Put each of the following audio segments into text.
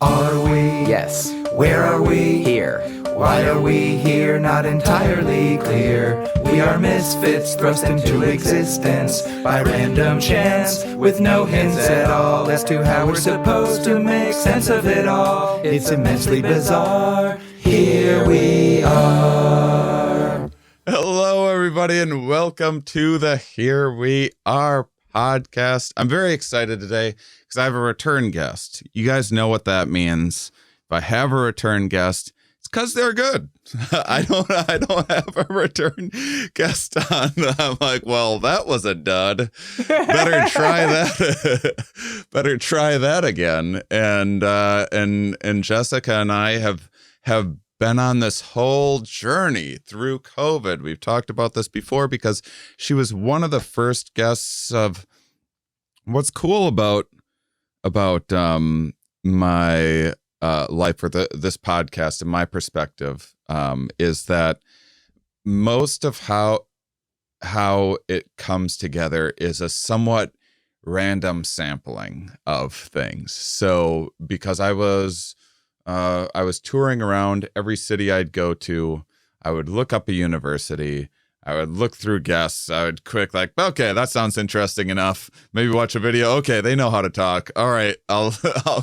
Are we? Yes. Where are we? Here. Why are we here? Not entirely clear. We are misfits thrust into existence by random chance, with no hints at all as to how we're supposed to make sense of it all. It's immensely bizarre. Here we are. Hello, everybody, and welcome to the Here We Are podcast. I'm very excited today because I have a return guest. You guys know what that means. If I have a return guest, it's because they're good. I don't have a return guest on. I'm like, well, that was a dud. Better try that. Better try that again. And Jessica and I have been on this whole journey through COVID. We've talked about this before because she was one of the first guests of what's cool about my life for this podcast and my perspective is that most of how it comes together is a somewhat random sampling of things. So because I was touring around every city I'd go to. I would look up a university. I would look through guests. I would quick like, okay, that sounds interesting enough. Maybe watch a video. Okay, they know how to talk. All right, I'll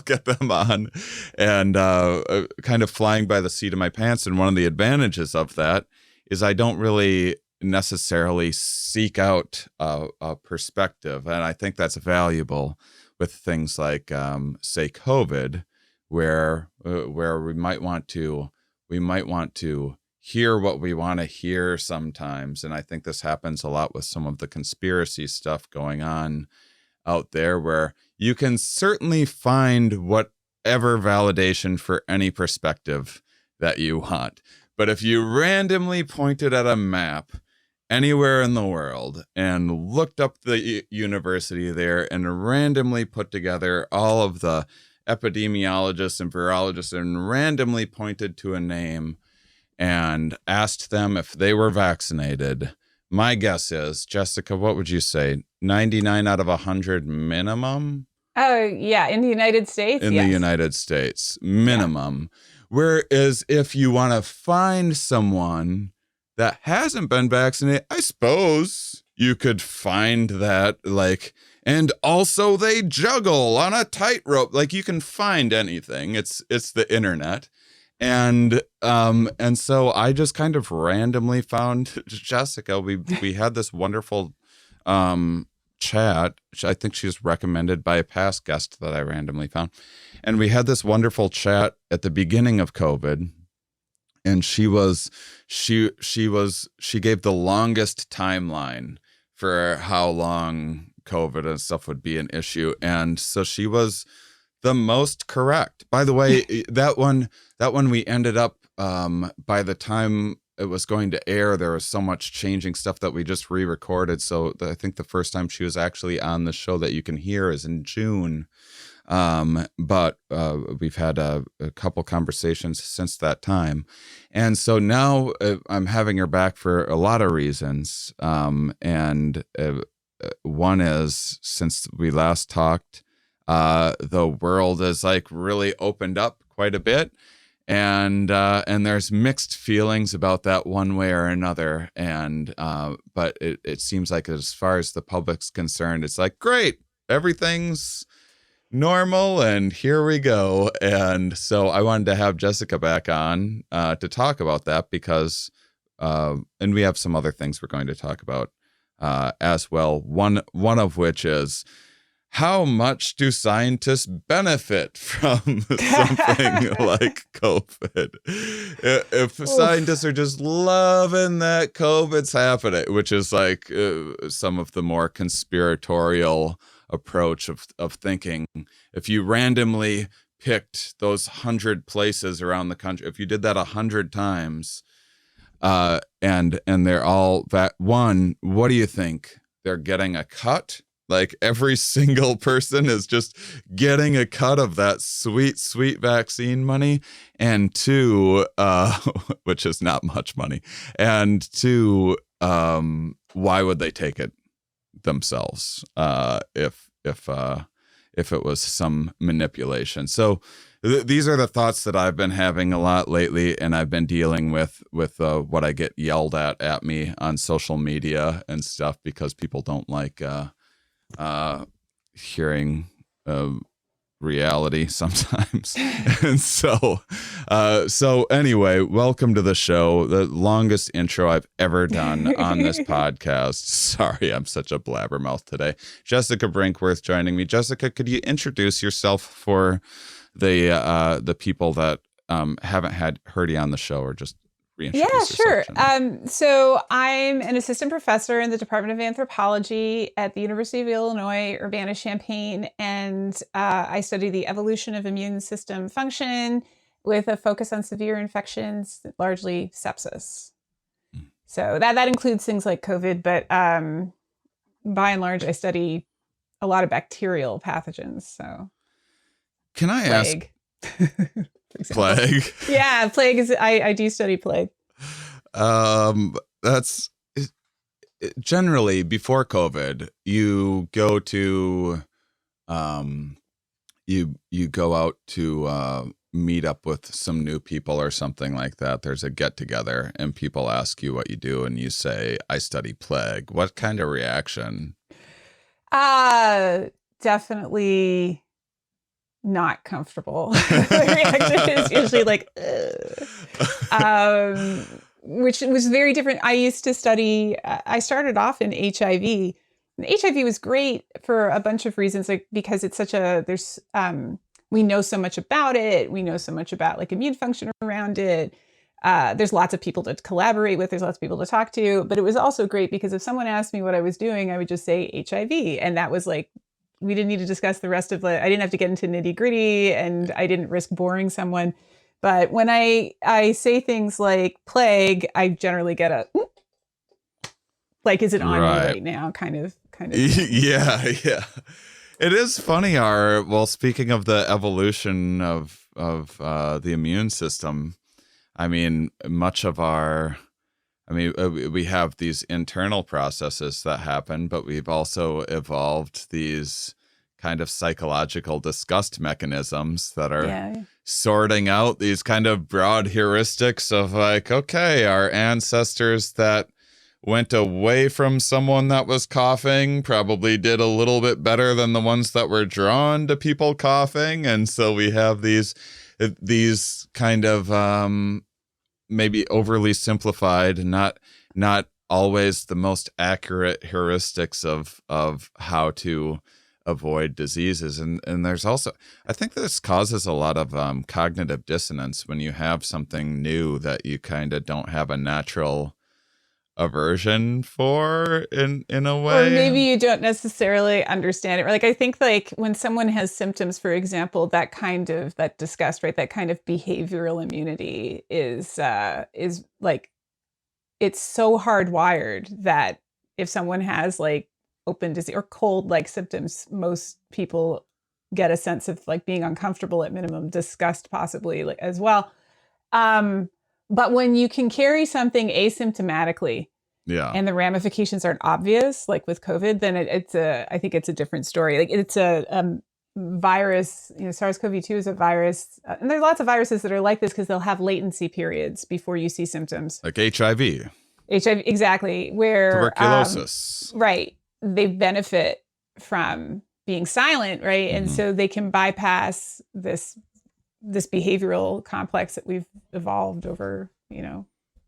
get them on. And kind of flying by the seat of my pants. And one of the advantages of that is I don't really necessarily seek out a perspective. And I think that's valuable with things like, say, COVID, where we might want to hear what we want to hear sometimes. And I think this happens a lot with some of the conspiracy stuff going on out there, where you can certainly find whatever validation for any perspective that you want. But if you randomly pointed at a map anywhere in the world and looked up the university there and randomly put together all of the epidemiologists and virologists and randomly pointed to a name and asked them if they were vaccinated, my guess is, Jessica, what would you say? 99 out of 100 minimum? Oh, yeah. In the United States? In yes. the United States, minimum. Yeah. Whereas if you want to find someone that hasn't been vaccinated, I suppose you could find that, like, and also they juggle on a tightrope. Like, you can find anything. It's the internet. And so I just kind of randomly found Jessica. We had this wonderful chat. I think she was recommended by a past guest that I randomly found. And we had this wonderful chat at the beginning of COVID. And she gave the longest timeline for how long COVID and stuff would be an issue. And so she was the most correct. By the way, that one we ended up, by the time it was going to air, there was so much changing stuff that we just re-recorded. So I think the first time she was actually on the show that you can hear is in June. But we've had a couple conversations since that time. And so now I'm having her back for a lot of reasons. And one is, since we last talked, the world is like really opened up quite a bit. And there's mixed feelings about that one way or another. And but it seems like as far as the public's concerned, it's like, great, everything's normal and here we go. And so I wanted to have Jessica back on to talk about that because and we have some other things we're going to talk about as well. One of which is, how much do scientists benefit from something like COVID? If scientists are just loving that COVID's happening, which is like some of the more conspiratorial approach of thinking. If you randomly picked those 100 places around the country, if you did that 100 times, and they're all what do you think? They're getting a cut? Like, every single person is just getting a cut of that sweet, sweet vaccine money. And two, which is not much money. And two, why would they take it themselves if it was some manipulation? So these are the thoughts that I've been having a lot lately, and I've been dealing with what I get yelled at me on social media and stuff because people don't like hearing reality sometimes. And so anyway, welcome to the show, the longest intro I've ever done on this podcast. Sorry, I'm such a blabbermouth today. Jessica Brinkworth joining me. Jessica, could you introduce yourself for the people that haven't heard you on the show, or just reintroduce yourself? Yeah, sure. So I'm an assistant professor in the Department of Anthropology at the University of Illinois Urbana-Champaign, and I study the evolution of immune system function with a focus on severe infections, largely sepsis. So that includes things like COVID, but by and large, I study a lot of bacterial pathogens. So, can I plague. Plague? Yeah, plague is. I do study plague. That's generally before COVID. You go to, you go out to meet up with some new people or something like that. There's a get together, and people ask you what you do, and you say, "I study plague." What kind of reaction? Definitely not comfortable. The reaction is usually like, which was very different. I used to study, I started off in HIV. And HIV was great for a bunch of reasons, like because it's such a, we know so much about it. We know so much about like immune function around it. There's lots of people to collaborate with. There's lots of people to talk to. But it was also great because if someone asked me what I was doing, I would just say HIV. And that was like, we didn't need to discuss the rest of I didn't have to get into nitty gritty, and I didn't risk boring someone. But when I say things like plague, I generally get a, like, is it on me right now? Kind of. Yeah. It is funny. Speaking of the evolution of the immune system, I mean, we have these internal processes that happen, but we've also evolved these kind of psychological disgust mechanisms that are sorting out these kind of broad heuristics of like, okay, our ancestors that went away from someone that was coughing probably did a little bit better than the ones that were drawn to people coughing. And so we have these kind of maybe overly simplified, not always the most accurate heuristics of how to avoid diseases. And there's also, I think this causes a lot of cognitive dissonance when you have something new that you kind of don't have a natural aversion for in a way. Or maybe you don't necessarily understand it. Like, I think like when someone has symptoms, for example, that disgust, right? That kind of behavioral immunity is like, it's so hardwired that if someone has like open disease or cold like symptoms, most people get a sense of like being uncomfortable at minimum, disgust possibly like as well. But when you can carry something asymptomatically, and the ramifications aren't obvious, like with COVID, then I think it's a different story. Like it's a virus, SARS-CoV-2 is a virus, and there's lots of viruses that are like this because they'll have latency periods before you see symptoms. Like HIV, exactly, where tuberculosis, right? They benefit from being silent, right? And so they can bypass this behavioral complex that we've evolved over,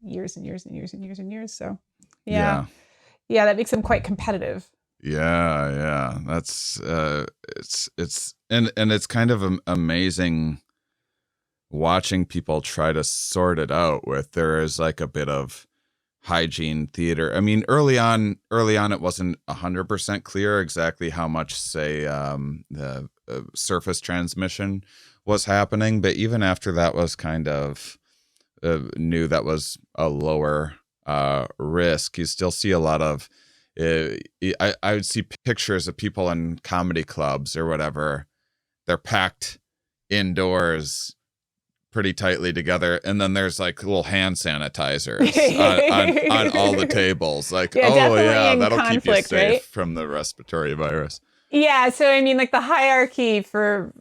years and years and years and years and years. So, yeah, that makes them quite competitive. Yeah. That's it's kind of amazing watching people try to sort it out with. There is like a bit of hygiene theater. I mean, early on, it wasn't 100% clear exactly how much, say, the surface transmission was happening, but even after that was kind of knew that was a lower risk, you still see a lot of I would see pictures of people in comedy clubs or whatever. They're packed indoors pretty tightly together, and then there's like little hand sanitizers on all the tables. Like, that'll keep you safe, right? From the respiratory virus. Yeah, so I mean, like the hierarchy for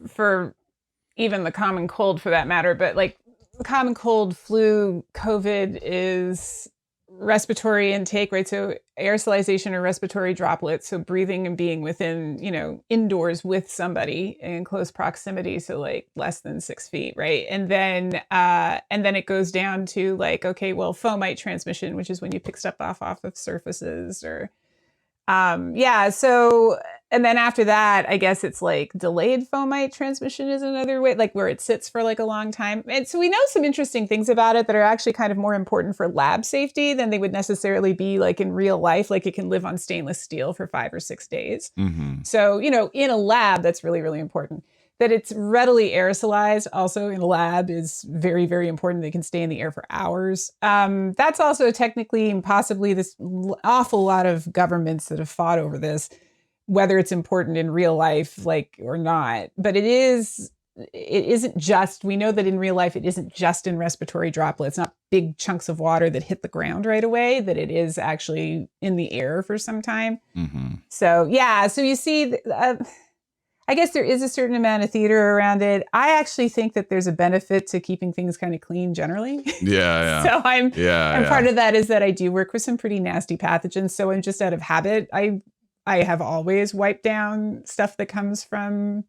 even the common cold for that matter, but like common cold, flu, COVID is respiratory intake, right? So aerosolization or respiratory droplets. So breathing and being within, indoors with somebody in close proximity. So like less than 6 feet, right? And then it goes down to like, okay, well, fomite transmission, which is when you pick stuff off of surfaces or, so, and then after that, I guess it's like delayed fomite transmission is another way, like where it sits for like a long time. And so we know some interesting things about it that are actually kind of more important for lab safety than they would necessarily be like in real life. Like it can live on stainless steel for 5 or 6 days. Mm-hmm. So, in a lab, that's really, really important. That it's readily aerosolized also in a lab is very, very important. They can stay in the air for hours. That's also technically and possibly this awful lot of governments that have fought over this, whether it's important in real life, like or not. But it isn't just, we know that in real life, it isn't just in respiratory droplets, not big chunks of water that hit the ground right away, that it is actually in the air for some time. Mm-hmm. So, so you see, I guess there is a certain amount of theater around it. I actually think that there's a benefit to keeping things kind of clean generally. Yeah. So I'm part of that is that I do work with some pretty nasty pathogens. So I'm just out of habit. I have always wiped down stuff that comes from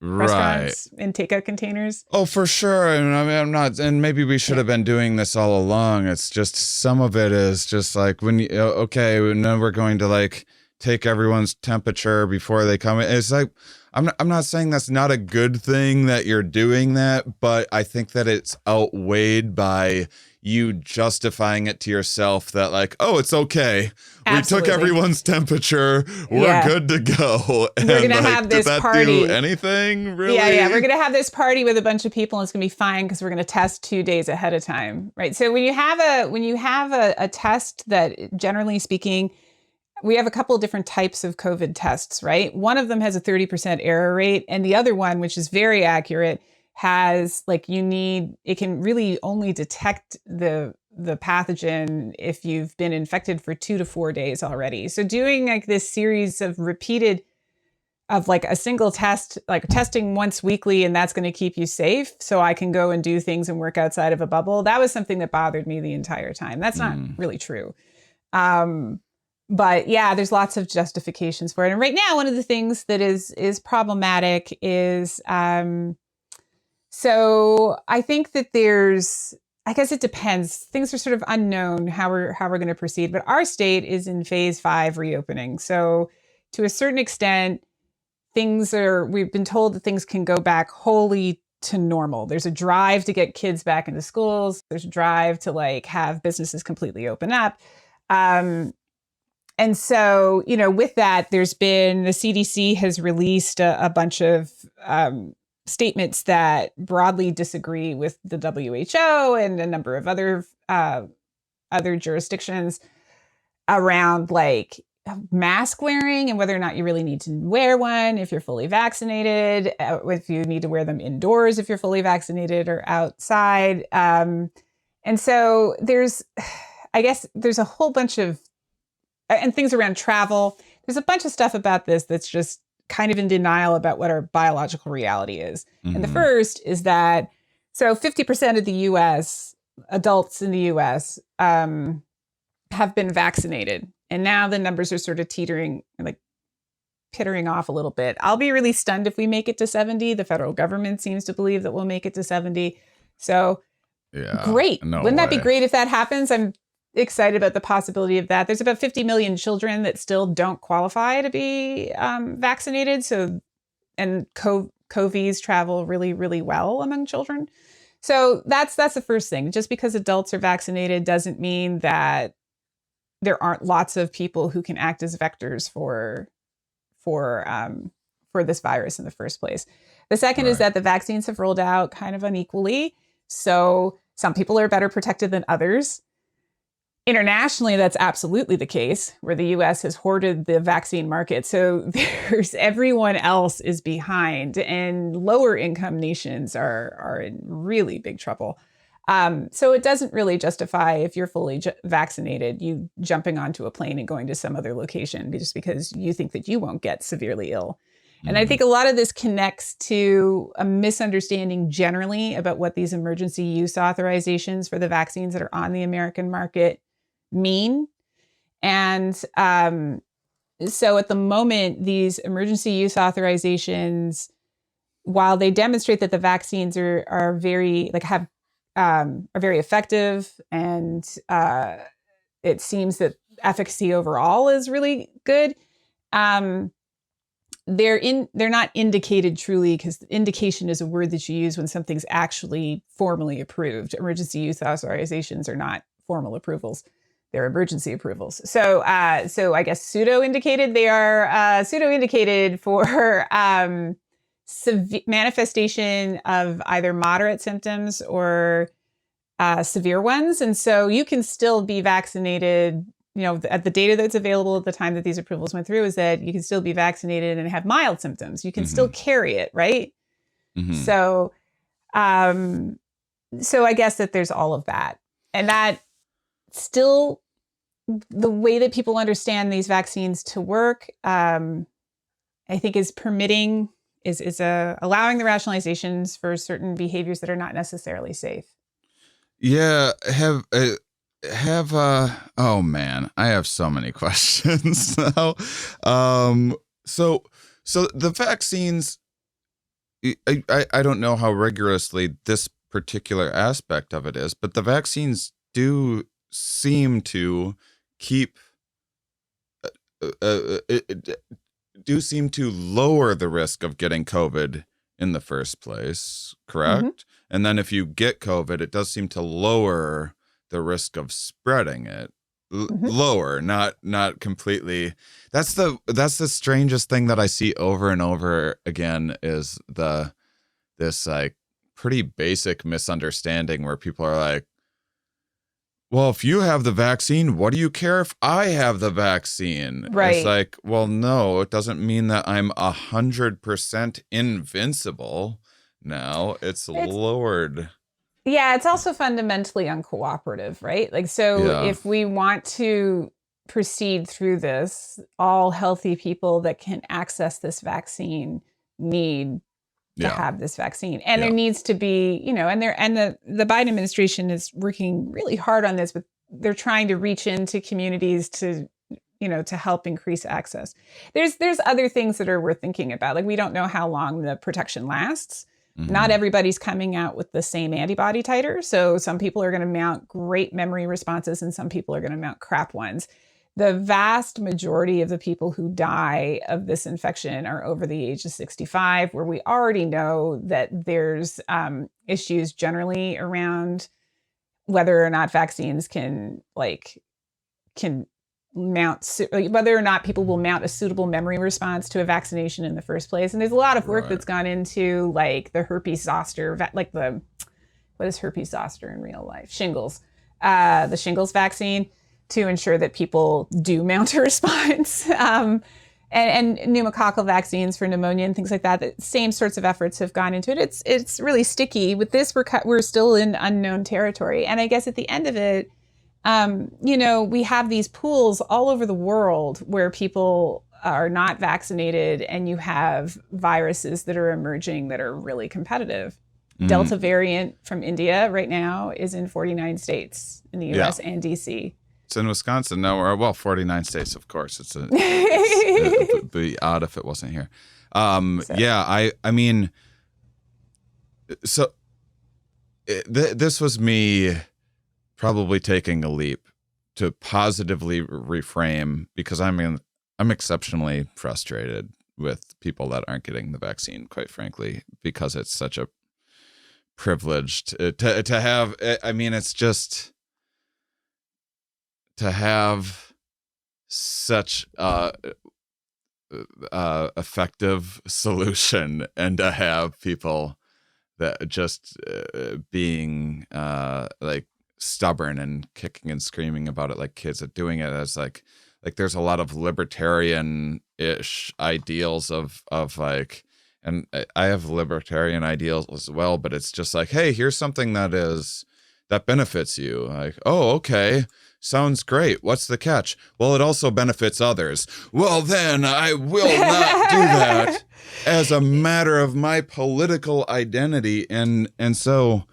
restaurants and takeout containers. Oh, for sure. And I mean, I'm not, and maybe we should have been doing this all along. It's just some of it is just like when you, okay, now we're going to like take everyone's temperature before they come in. It's like, I'm not saying that's not a good thing that you're doing that, but I think that it's outweighed by you justifying it to yourself that like, oh, it's okay. Absolutely. We took everyone's temperature. We're good to go. And we're going to have this party. Do anything really? Yeah. We're going to have this party with a bunch of people and it's going to be fine because we're going to test 2 days ahead of time. Right. So when you have a test that generally speaking, we have a couple of different types of COVID tests, right? One of them has a 30% error rate. And the other one, which is very accurate, has like it can really only detect the pathogen if you've been infected for 2 to 4 days already. So doing like this series of repeated of like a single test, like testing once weekly, and that's going to keep you safe. So I can go and do things and work outside of a bubble. That was something that bothered me the entire time. That's not really true. But yeah, there's lots of justifications for it. And right now, one of the things that is problematic is, so I think that I guess it depends. Things are sort of unknown how we're going to proceed. But our state is in phase 5 reopening. So to a certain extent, we've been told that things can go back wholly to normal. There's a drive to get kids back into schools. There's a drive to like have businesses completely open up. And so, with that, the CDC has released a bunch of statements that broadly disagree with the WHO and a number of other jurisdictions around like mask wearing and whether or not you really need to wear one if you're fully vaccinated, if you need to wear them indoors if you're fully vaccinated or outside. And so there's a whole bunch of and things around travel. There's a bunch of stuff about this that's just kind of in denial about what our biological reality is. Mm-hmm. And the first is that, so 50% of the U.S., adults in the U.S., have been vaccinated. And now the numbers are sort of teetering, like pittering off a little bit. I'll be really stunned if we make it to 70. The federal government seems to believe that we'll make it to 70. So great. Wouldn't that be great if that happens? I'm excited about the possibility of that. There's about 50 million children that still don't qualify to be vaccinated. So, and COVIDs travel really, really well among children. So that's the first thing. Just because adults are vaccinated doesn't mean that there aren't lots of people who can act as vectors for this virus in the first place. The second is that the vaccines have rolled out kind of unequally. So some people are better protected than others. Internationally, that's absolutely the case, where the U.S. has hoarded the vaccine market. So everyone else is behind, and lower income nations are in really big trouble. So it doesn't really justify, if you're fully vaccinated, you jumping onto a plane and going to some other location just because you think that you won't get severely ill. And I think a lot of this connects to a misunderstanding generally about what these emergency use authorizations for the vaccines that are on the American market mean. And so at the moment, these emergency use authorizations, while they demonstrate that the vaccines are very effective, and it seems that efficacy overall is really good, they're not indicated truly, because indication is a word that you use when something's actually formally approved. Emergency use authorizations are not formal approvals. They're emergency approvals. So I guess pseudo-indicated. They are pseudo-indicated for manifestation of either moderate symptoms or severe ones. And so you can still be vaccinated. At the data that's available at the time that these approvals went through is that you can still be vaccinated and have mild symptoms. You can still carry it, right? So I guess that there's all of that. And that still, the way that people understand these vaccines to work, I think is allowing the rationalizations for certain behaviors that are not necessarily safe. Yeah. Oh man, I have so many questions now. So the vaccines, I don't know how rigorously this particular aspect of it is, but the vaccines do seem to lower the risk of getting COVID in the first place, correct? And then if you get COVID, it does seem to lower the risk of spreading it. Lower, not completely. That's the strangest thing that I see over and over again, is this like pretty basic misunderstanding where people are like, well, if you have the vaccine, what do you care if I have the vaccine? Right. It's like, well, no, it doesn't mean that I'm 100% invincible now. It's lowered. Yeah, it's also fundamentally uncooperative, right? If we want to proceed through this, all healthy people that can access this vaccine need to have this vaccine. And there needs to be, and the Biden administration is working really hard on this, but they're trying to reach into communities to help increase access. There's other things that are worth thinking about. Like, we don't know how long the protection lasts. Not everybody's coming out with the same antibody titer. So some people are going to mount great memory responses and some people are going to mount crap ones. The vast majority of the people who die of this infection are over the age of 65, where we already know that there's issues generally around whether or not vaccines can mount, whether or not people will mount a suitable memory response to a vaccination in the first place. And there's a lot of work that's gone into like the herpes zoster, what is herpes zoster in real life? Shingles, the shingles vaccine, to ensure that people do mount a response. And pneumococcal vaccines for pneumonia and things like that. The same sorts of efforts have gone into it. It's really sticky. With this, we're still in unknown territory. And I guess at the end of it, we have these pools all over the world where people are not vaccinated, and you have viruses that are emerging that are really competitive. Delta variant from India right now is in 49 states in the US and DC. It's in Wisconsin now, 49 states, of course. It'd be odd if it wasn't here. This was me probably taking a leap to positively reframe, because I'm exceptionally frustrated with people that aren't getting the vaccine, quite frankly, because it's such a privileged to have. I mean, it's just to have such effective solution, and to have people that just being like stubborn and kicking and screaming about it like kids, are doing it as like there's a lot of libertarian-ish ideals of like, and I have libertarian ideals as well, but it's just like, hey, here's something that benefits you. Like, oh, okay. Sounds great. What's the catch? Well, it also benefits others. Well, then I will not do that as a matter of my political identity. And so,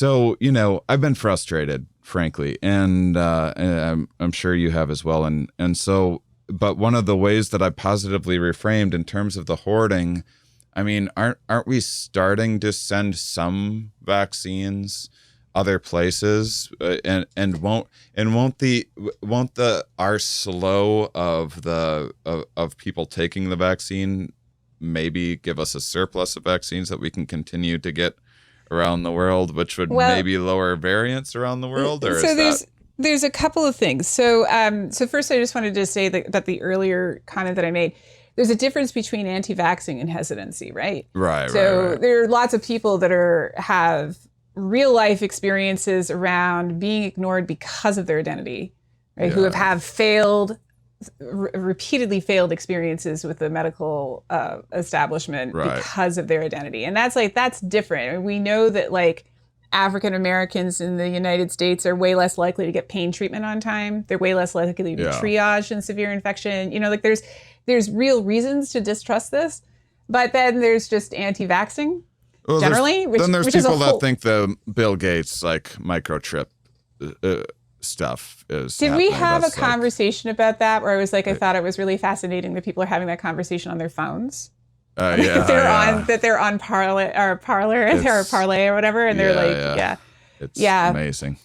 you know, I've been frustrated, frankly, and I'm sure you have as well. And so, but one of the ways that I positively reframed in terms of the hoarding, I mean, aren't we starting to send some vaccines other places, and won't our slow of people taking the vaccine maybe give us a surplus of vaccines that we can continue to get around the world, which would maybe lower variants around the world? Or so there's a couple of things. So first, I just wanted to say that the earlier comment that I made, there's a difference between anti-vaxxing and hesitancy, right? Right. So there are lots of people that have real life experiences around being ignored because of their identity, right? Who have failed, repeatedly failed experiences with the medical establishment because of their identity. And that's different. I mean, we know that like African Americans in the United States are way less likely to get pain treatment on time. They're way less likely to be triaged in severe infection. You know, like there's real reasons to distrust this, but then there's just anti-vaxxing. Well, generally, then there's people that think the Bill Gates like microchip stuff is. Did we have a conversation about that where I was like, I thought it was really fascinating that people are having that conversation on their phones. That they're on Parler or Parlay or whatever, and they're it's amazing.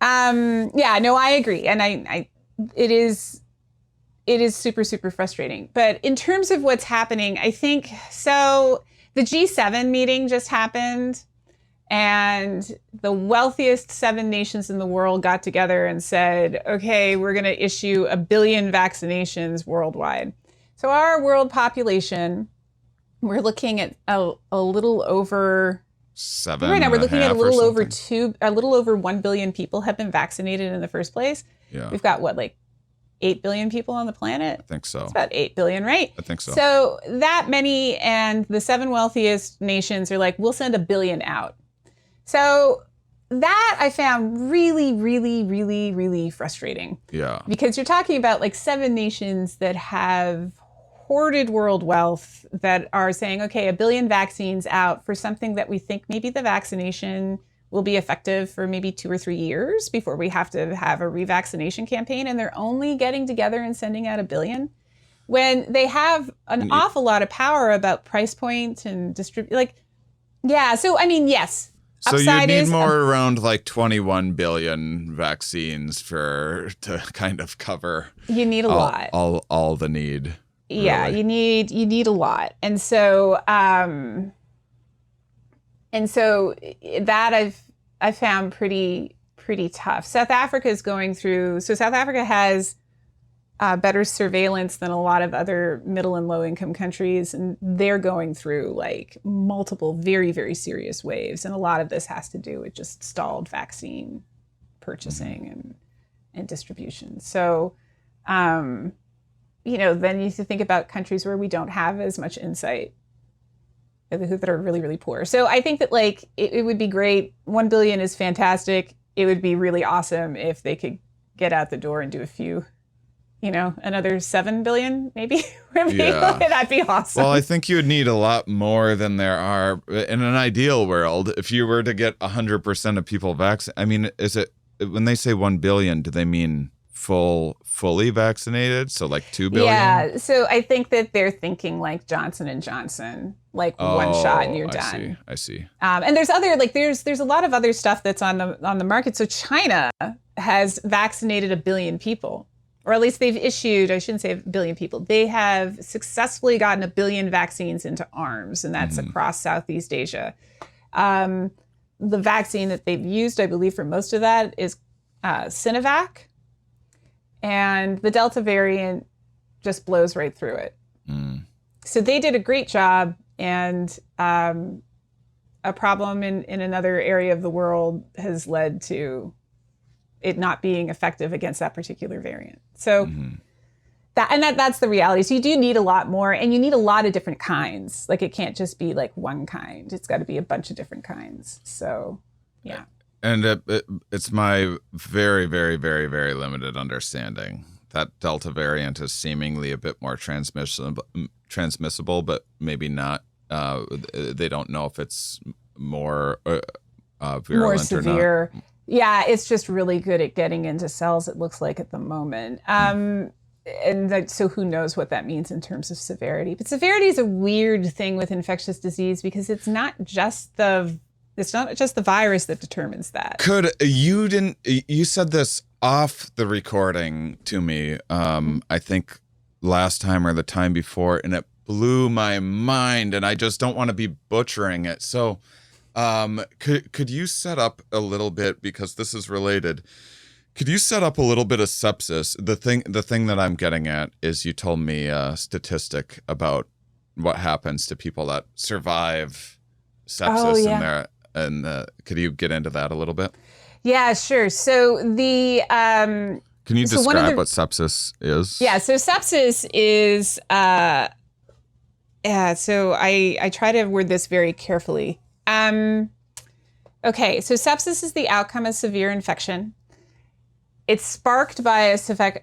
No, I agree, and it is super, super frustrating. But in terms of what's happening, I think so. The G7 meeting just happened, and the wealthiest 7 nations in the world got together and said, okay, we're going to issue 1 billion vaccinations worldwide. So our world population, we're looking at a little over 7. Right now, we're looking at a little over 1 billion people have been vaccinated in the first place. Yeah. We've got 8 billion people on the planet? I think so. It's about 8 billion, right? I think so. So that many, and the 7 wealthiest nations are like, we'll send 1 billion out. So that I found really, really, really, really frustrating. Yeah. Because you're talking about like 7 nations that have hoarded world wealth that are saying, okay, 1 billion vaccines out for something that we think maybe the vaccination will be effective for maybe 2 or 3 years before we have to have a revaccination campaign. And they're only getting together and sending out 1 billion when they have an awful lot of power about price point and So, I mean, yes. So you need more around like 21 billion vaccines to kind of cover. You need a lot. All the need. Yeah, really. you need a lot. And so that I've found pretty tough. South Africa has better surveillance than a lot of other middle and low income countries, and they're going through like multiple very, very serious waves. And a lot of this has to do with just stalled vaccine purchasing and distribution. So then you think about countries where we don't have as much insight, that are really, really poor. So I think that like it would be great. 1 billion is fantastic. It would be really awesome if they could get out the door and do a few, another 7 billion maybe. That'd be awesome. Well, I think you would need a lot more than there are in an ideal world. If you were to get 100% of people vaccinated, I mean, is it when they say 1 billion, do they mean fully vaccinated? So like 2 billion? Yeah. So I think that they're thinking like Johnson & Johnson, like one shot and you're done. I see. And there's a lot of other stuff that's on the market. So China has vaccinated 1 billion people, or at least they've issued, I shouldn't say 1 billion people. They have successfully gotten 1 billion vaccines into arms, and that's across Southeast Asia. The vaccine that they've used, I believe, for most of that is Sinovac. And the Delta variant just blows right through it. So they did a great job, and a problem in another area of the world has led to it not being effective against that particular variant. So that's the reality. So you do need a lot more, and you need a lot of different kinds. Like it can't just be like one kind. It's got to be a bunch of different kinds. So, yeah. And it's my very, very, very, very limited understanding that Delta variant is seemingly a bit more transmissible, but maybe not. They don't know if it's more virulent more severe. Or not. Yeah, it's just really good at getting into cells, it looks like, at the moment. So who knows what that means in terms of severity. But severity is a weird thing with infectious disease because it's not just the virus that determines that. You said this off the recording to me, I think last time or the time before, and it blew my mind, and I just don't want to be butchering it. So could you set up a little bit, because this is related, could you set up a little bit of sepsis? The thing that I'm getting at is you told me a statistic about what happens to people that survive sepsis in there. And could you get into that a little bit? Yeah, sure. So can you describe what sepsis is? Yeah, so sepsis is so I try to word this very carefully. Okay, so sepsis is the outcome of severe infection. It's sparked by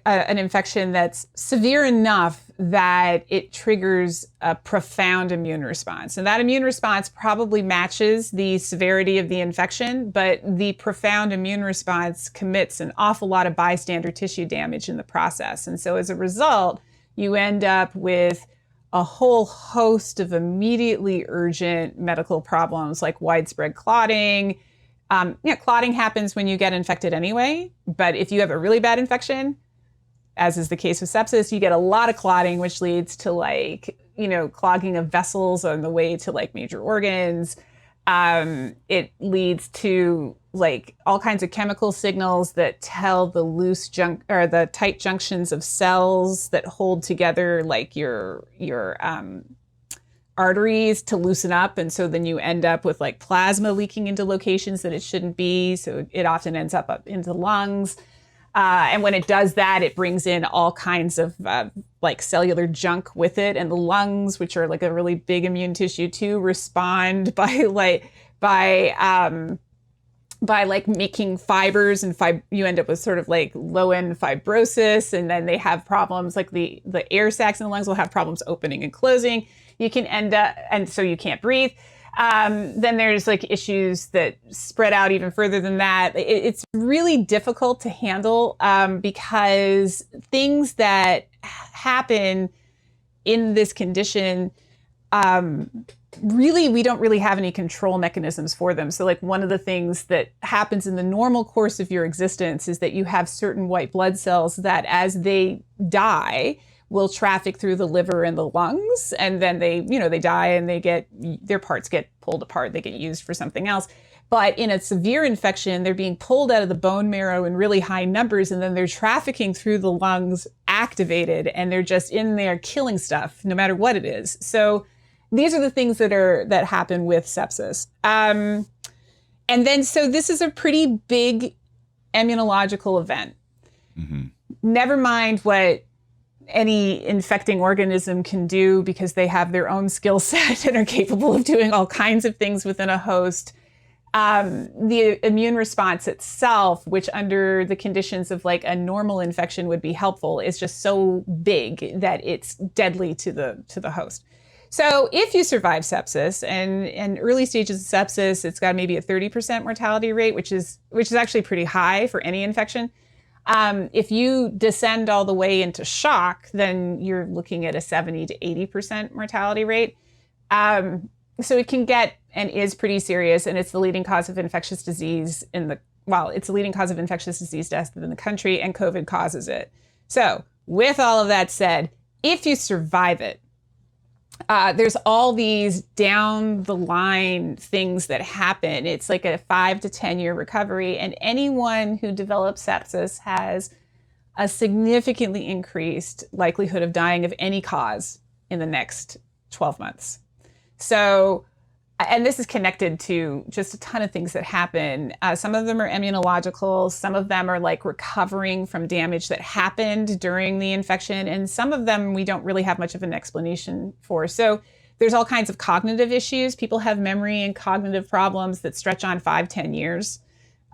an infection that's severe enough that it triggers a profound immune response. And that immune response probably matches the severity of the infection, but the profound immune response commits an awful lot of bystander tissue damage in the process. And so as a result, you end up with a whole host of immediately urgent medical problems like widespread clotting. Clotting happens when you get infected anyway, but if you have a really bad infection, as is the case with sepsis, you get a lot of clotting, which leads to clogging of vessels on the way to major organs. It leads to all kinds of chemical signals that tell the the tight junctions of cells that hold together your arteries to loosen up, and so then you end up with plasma leaking into locations that it shouldn't be, so it often ends up into lungs, and when it does that, it brings in all kinds of cellular junk with it, and the lungs, which are a really big immune tissue too, respond by making fibers, and you end up with sort of low-end fibrosis, and then they have problems the air sacs in the lungs will have problems opening and closing. You can end up, and so you can't breathe. Then there's issues that spread out even further than that. It's really difficult to handle because things that happen in this condition, really, we don't really have any control mechanisms for them. So one of the things that happens in the normal course of your existence is that you have certain white blood cells that as they die, will traffic through the liver and the lungs, and then they die, and their parts get pulled apart, they get used for something else. But in a severe infection, they're being pulled out of the bone marrow in really high numbers, and then they're trafficking through the lungs activated, and they're just in there killing stuff, no matter what it is. So these are the things that happen with sepsis. And then, so this is a pretty big immunological event. Mm-hmm. Never mind what any infecting organism can do, because they have their own skill set and are capable of doing all kinds of things within a host. The immune response itself, which under the conditions of a normal infection would be helpful, is just so big that it's deadly to the host. So if you survive sepsis, and early stages of sepsis, it's got maybe a 30% mortality rate, which is actually pretty high for any infection. If you descend all the way into shock, then you're looking at a 70 to 80% mortality rate. So it can get and is pretty serious, and it's the leading cause of infectious disease it's the leading cause of infectious disease deaths in the country, and COVID causes it. So with all of that said, if you survive it, there's all these down the line things that happen. It's a 5 to 10 year recovery, and anyone who develops sepsis has a significantly increased likelihood of dying of any cause in the next 12 months. So, and this is connected to just a ton of things that happen. Some of them are immunological. Some of them are recovering from damage that happened during the infection. And some of them we don't really have much of an explanation for. So there's all kinds of cognitive issues. People have memory and cognitive problems that stretch on 5-10 years.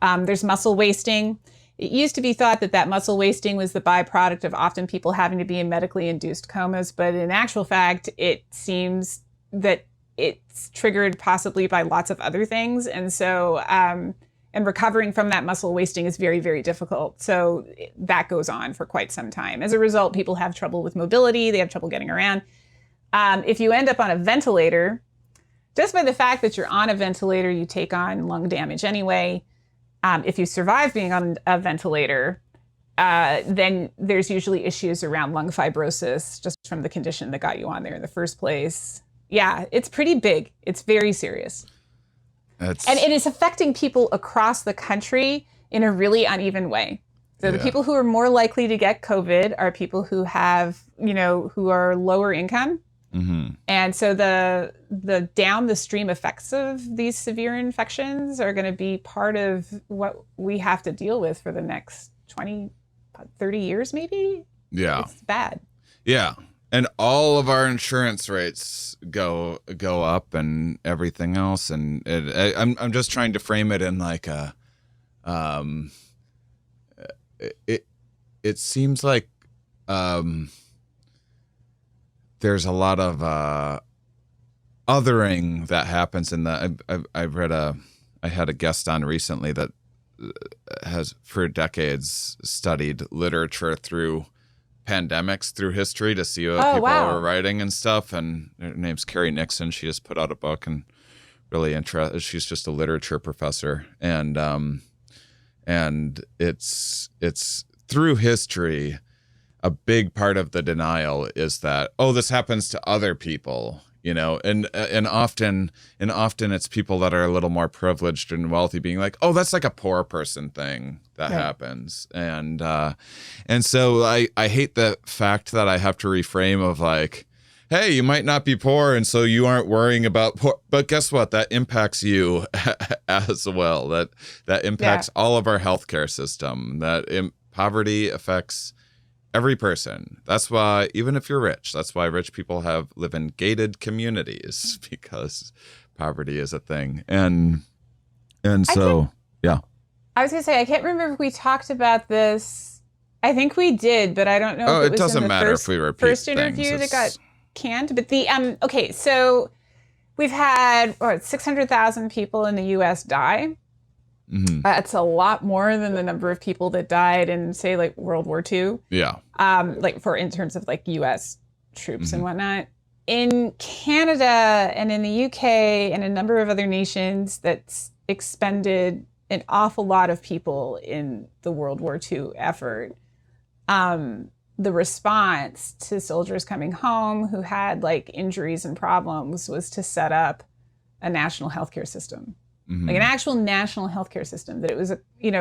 There's muscle wasting. It used to be thought that muscle wasting was the byproduct of often people having to be in medically induced comas, but in actual fact, it seems that it's triggered possibly by lots of other things. And so, and recovering from that muscle wasting is very, very difficult. So that goes on for quite some time. As a result, people have trouble with mobility. They have trouble getting around. If you end up on a ventilator, just by the fact that you're on a ventilator, you take on lung damage anyway. If you survive being on a ventilator, then there's usually issues around lung fibrosis just from the condition that got you on there in the first place. Yeah, it's pretty big. It's very serious. And it is affecting people across the country in a really uneven way. So the people who are more likely to get COVID are people who have, who are lower income. Mm-hmm. And so the down the stream effects of these severe infections are going to be part of what we have to deal with for the next 20, 30 years, maybe. Yeah. It's bad. Yeah. And all of our insurance rates go up and everything else. And I'm just trying to frame it in like it seems like, there's a lot of othering that happens in the. I had a guest on recently that has for decades studied literature through pandemics through history to see what people were writing and stuff. And her name's Carrie Nixon. She just put out a book and really interested. She's just a literature professor, and it's through history. A big part of the denial is that, this happens to other people, and often it's people that are a little more privileged and wealthy being like, that's like a poor person thing that happens. And so I hate the fact that I have to reframe of like, hey, you might not be poor, and so you aren't worrying about poor, but guess what? That impacts you as well. That impacts all of our healthcare system. Poverty affects every person. That's why, even if you're rich, that's why rich people live in gated communities, because poverty is a thing. And so, yeah. I was going to say, I can't remember if we talked about this. I think we did, but I don't know if it was doesn't in the matter if we repeat first interview that got canned. But okay, so we've had 600,000 people in the U.S. die. Mm-hmm. That's a lot more than the number of people that died in, say, like World War II. Yeah. In terms of like U.S. troops and whatnot. In Canada and in the UK and a number of other nations that's expended an awful lot of people in the World War II effort. The response to soldiers coming home who had like injuries and problems was to set up a national healthcare system. Mm-hmm. Like an actual national healthcare system that it was,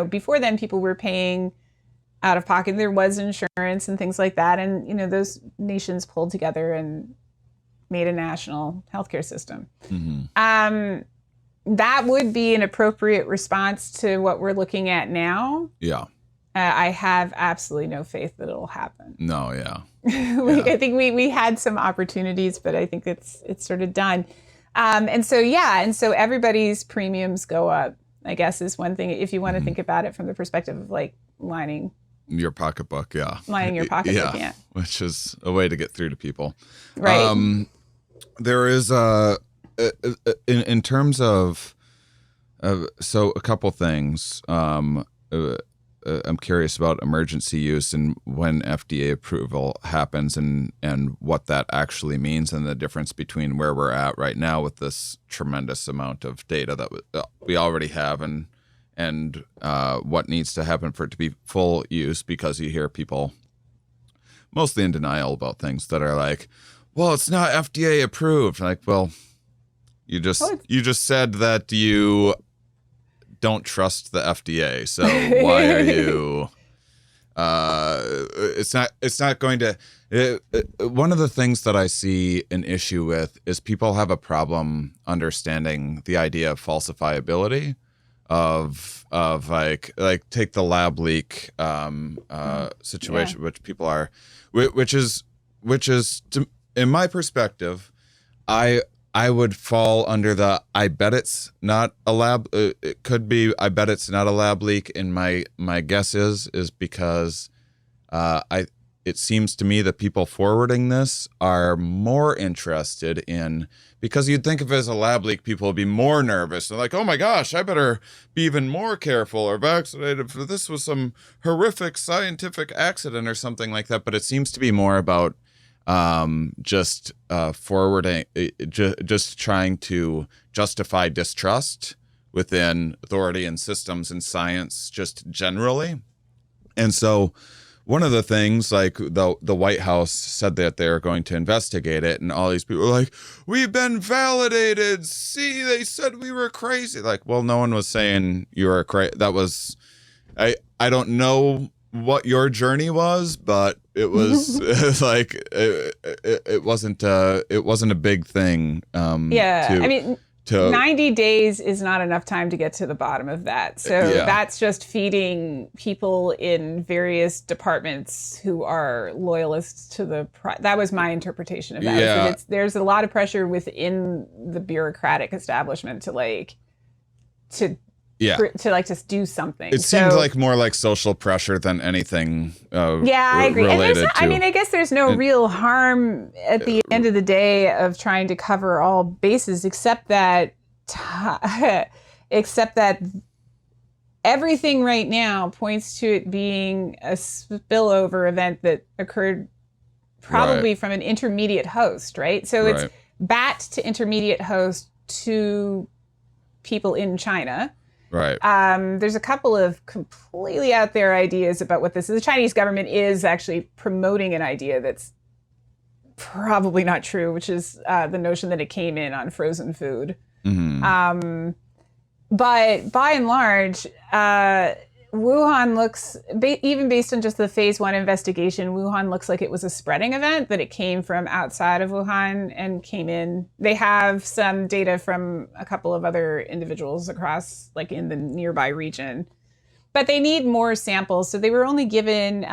before then people were paying out of pocket. There was insurance and things like that. And, those nations pulled together and made a national healthcare system. Mm-hmm. That would be an appropriate response to what we're looking at now. Yeah. I have absolutely no faith that it'll happen. No, yeah. I think we had some opportunities, but I think it's sort of done. And so everybody's premiums go up, I guess, is one thing, if you want to think about it from the perspective of like lining your pocketbook, lining your pocketbook, which is a way to get through to people. Right. There is in terms of so a couple things. I'm curious about emergency use and when FDA approval happens and what that actually means and the difference between where we're at right now with this tremendous amount of data that we already have and what needs to happen for it to be full use, because you hear people mostly in denial about things that are like, well, it's not FDA approved. Like, well, you just said that you don't trust the FDA, so why are you? It's not going to. One of the things that I see an issue with is people have a problem understanding the idea of falsifiability, of like take the lab leak situation, which people are, which is in my perspective, I I would fall under the I bet it's not a lab. It could be I bet it's not a lab leak. And my guess is because it seems to me that people forwarding this are more interested in, because you'd think if it was a lab leak, people would be more nervous. They're like, oh my gosh, I better be even more careful or vaccinated for this was some horrific scientific accident or something like that. But it seems to be more about just forwarding, just trying to justify distrust within authority and systems and science just generally. And so one of the things, like the White House said that they're going to investigate it, and all these people were like, we've been validated. See, they said we were crazy. Like, well, no one was saying you were crazy. That was, I don't know what your journey was, but it was like it wasn't a big thing. I mean, 90 days is not enough time to get to the bottom of that. So that's just feeding people in various departments who are loyalists to the that was my interpretation of that. Yeah. There's a lot of pressure within the bureaucratic establishment to just do something. It seemed like more like social pressure than anything. I agree. And I guess there's no real harm at the end of the day of trying to cover all bases, except that everything right now points to it being a spillover event that occurred probably from an intermediate host, right? So it's bat to intermediate host to people in China. Right. There's a couple of completely out there ideas about what this is. The Chinese government is actually promoting an idea that's probably not true, which is the notion that it came in on frozen food. Mm-hmm. But by and large, Wuhan looks, even based on just the phase 1 investigation, Wuhan looks like it was a spreading event, that it came from outside of Wuhan and came in. They have some data from a couple of other individuals across, like in the nearby region. But they need more samples. So they were only given,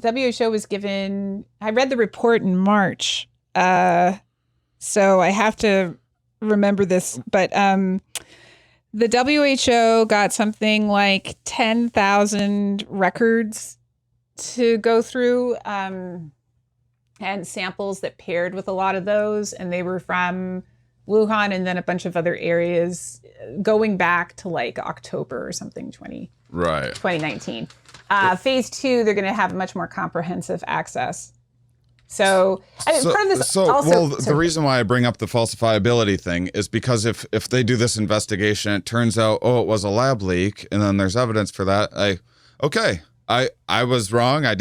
WHO was given, I read the report in March. So I have to remember this, but the WHO got something like 10,000 records to go through, and samples that paired with a lot of those. And they were from Wuhan and then a bunch of other areas going back to like October or something, 2019. Phase 2, they're going to have much more comprehensive access. So part of this the reason why I bring up the falsifiability thing is because if they do this investigation, it turns out, it was a lab leak, and then there's evidence for that. I was wrong. I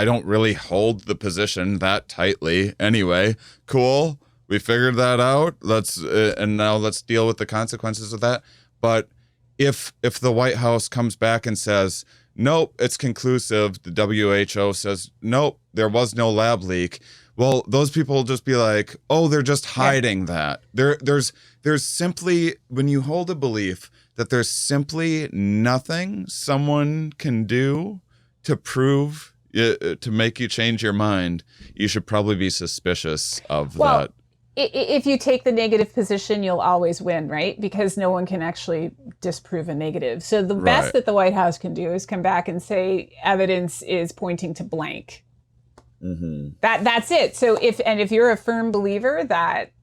don't really hold the position that tightly anyway. Cool. We figured that out. And now let's deal with the consequences of that. But if the White House comes back and says, nope, it's conclusive, the WHO says, nope, there was no lab leak, well, those people will just be like, oh, they're just hiding that. There's simply, when you hold a belief that there's simply nothing someone can do to prove, to make you change your mind, you should probably be suspicious of that. If you take the negative position, you'll always win, right? Because no one can actually disprove a negative. So the best that the White House can do is come back and say evidence is pointing to blank. Mm-hmm. That's it. So if you're a firm believer that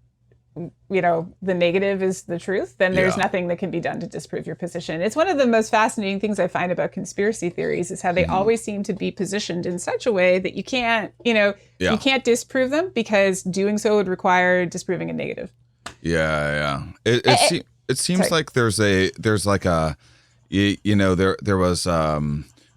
the negative is the truth, then there's nothing that can be done to disprove your position. It's one of the most fascinating things I find about conspiracy theories is how they always seem to be positioned in such a way that you can't, you can't disprove them, because doing so would require disproving a negative. Yeah. It seems like there was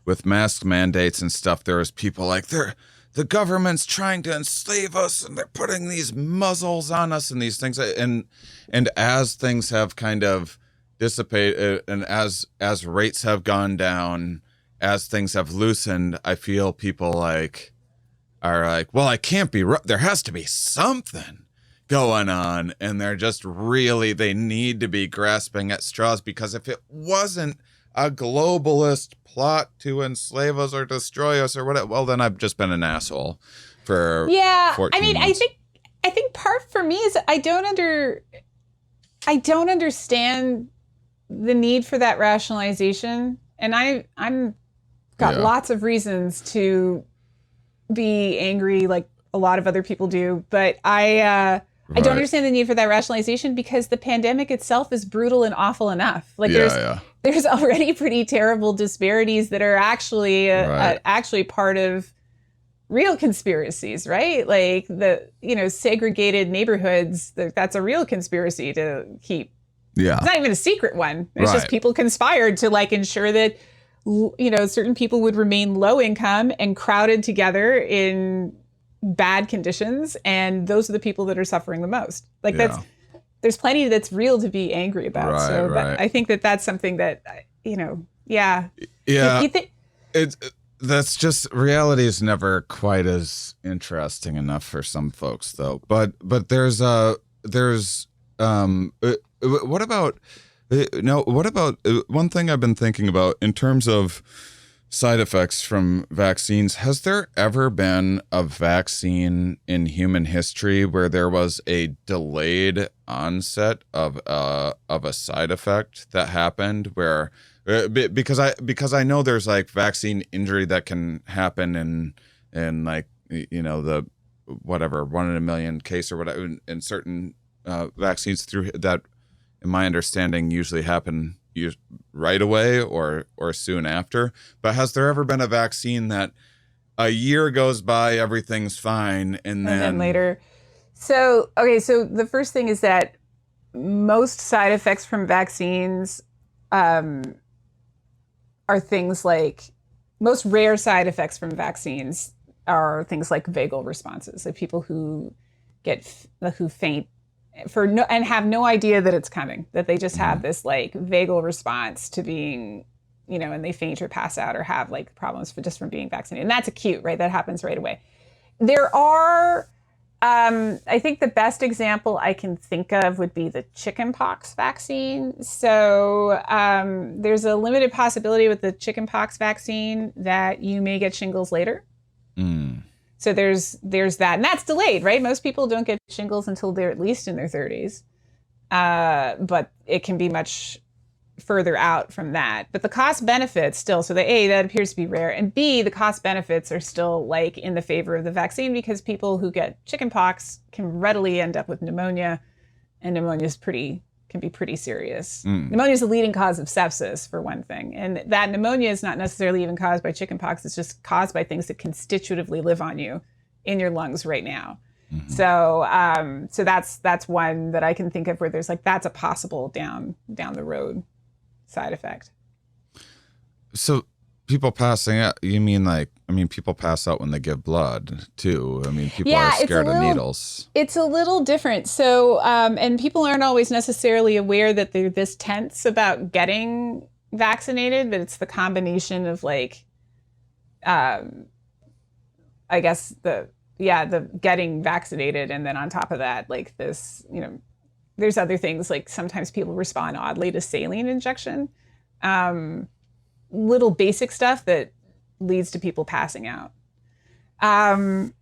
with mask mandates and stuff, there was people like the government's trying to enslave us and they're putting these muzzles on us and these things. And as things have kind of dissipated and as rates have gone down, as things have loosened, I feel people are like, well, I can't be, there has to be something going on. And they're just really, they need to be grasping at straws, because if it wasn't a globalist plot to enslave us or destroy us or whatever, well, then I've just been an asshole for 14 months. I think part for me is I don't understand the need for that rationalization. And I'm got lots of reasons to be angry like a lot of other people do, but I don't understand the need for that rationalization because the pandemic itself is brutal and awful enough. Like there's already pretty terrible disparities that are actually actually part of real conspiracies, right? Like the segregated neighborhoods, that's a real conspiracy to keep. Yeah. It's not even a secret one. It's just people conspired to like ensure that certain people would remain low income and crowded together in bad conditions, and those are the people that are suffering the most. Like there's plenty that's real to be angry about. I think that's something that that's just reality is never quite as interesting enough for some folks though. But there's what about one thing I've been thinking about in terms of side effects from vaccines? Has there ever been a vaccine in human history where there was a delayed onset of a side effect that happened where because I know there's like vaccine injury that can happen in like the whatever 1 in a million case or whatever in certain vaccines through that, in my understanding, usually happen right away or soon after. But has there ever been a vaccine that a year goes by, everything's fine, and then later? So the first thing is that most side effects from vaccines are things like, most rare side effects from vaccines are things like vagal responses, like people who faint and have no idea that it's coming, that they just have this like vagal response to being, and they faint or pass out or have like problems from being vaccinated. And that's acute, right? That happens right away. There are, I think the best example I can think of would be the chickenpox vaccine. So there's a limited possibility with the chickenpox vaccine that you may get shingles later. So there's that, and that's delayed, right? Most people don't get shingles until they're at least in their 30s, but it can be much further out from that. But the cost benefits still, so that appears to be rare, and B, the cost benefits are still like in the favor of the vaccine because people who get chickenpox can readily end up with pneumonia, and pneumonia can be pretty serious. Pneumonia is the leading cause of sepsis, for one thing. And that pneumonia is not necessarily even caused by chickenpox. It's just caused by things that constitutively live on you in your lungs right now. So that's one that I can think of where there's like, that's a possible down the road side effect. So people passing out, you mean people pass out when they give blood too. People are scared of needles. It's a little different. So, and people aren't always necessarily aware that they're this tense about getting vaccinated, but it's the combination of like, I guess the getting vaccinated. And then on top of that, like this, there's other things like sometimes people respond oddly to saline injection. Little basic stuff that leads to people passing out. And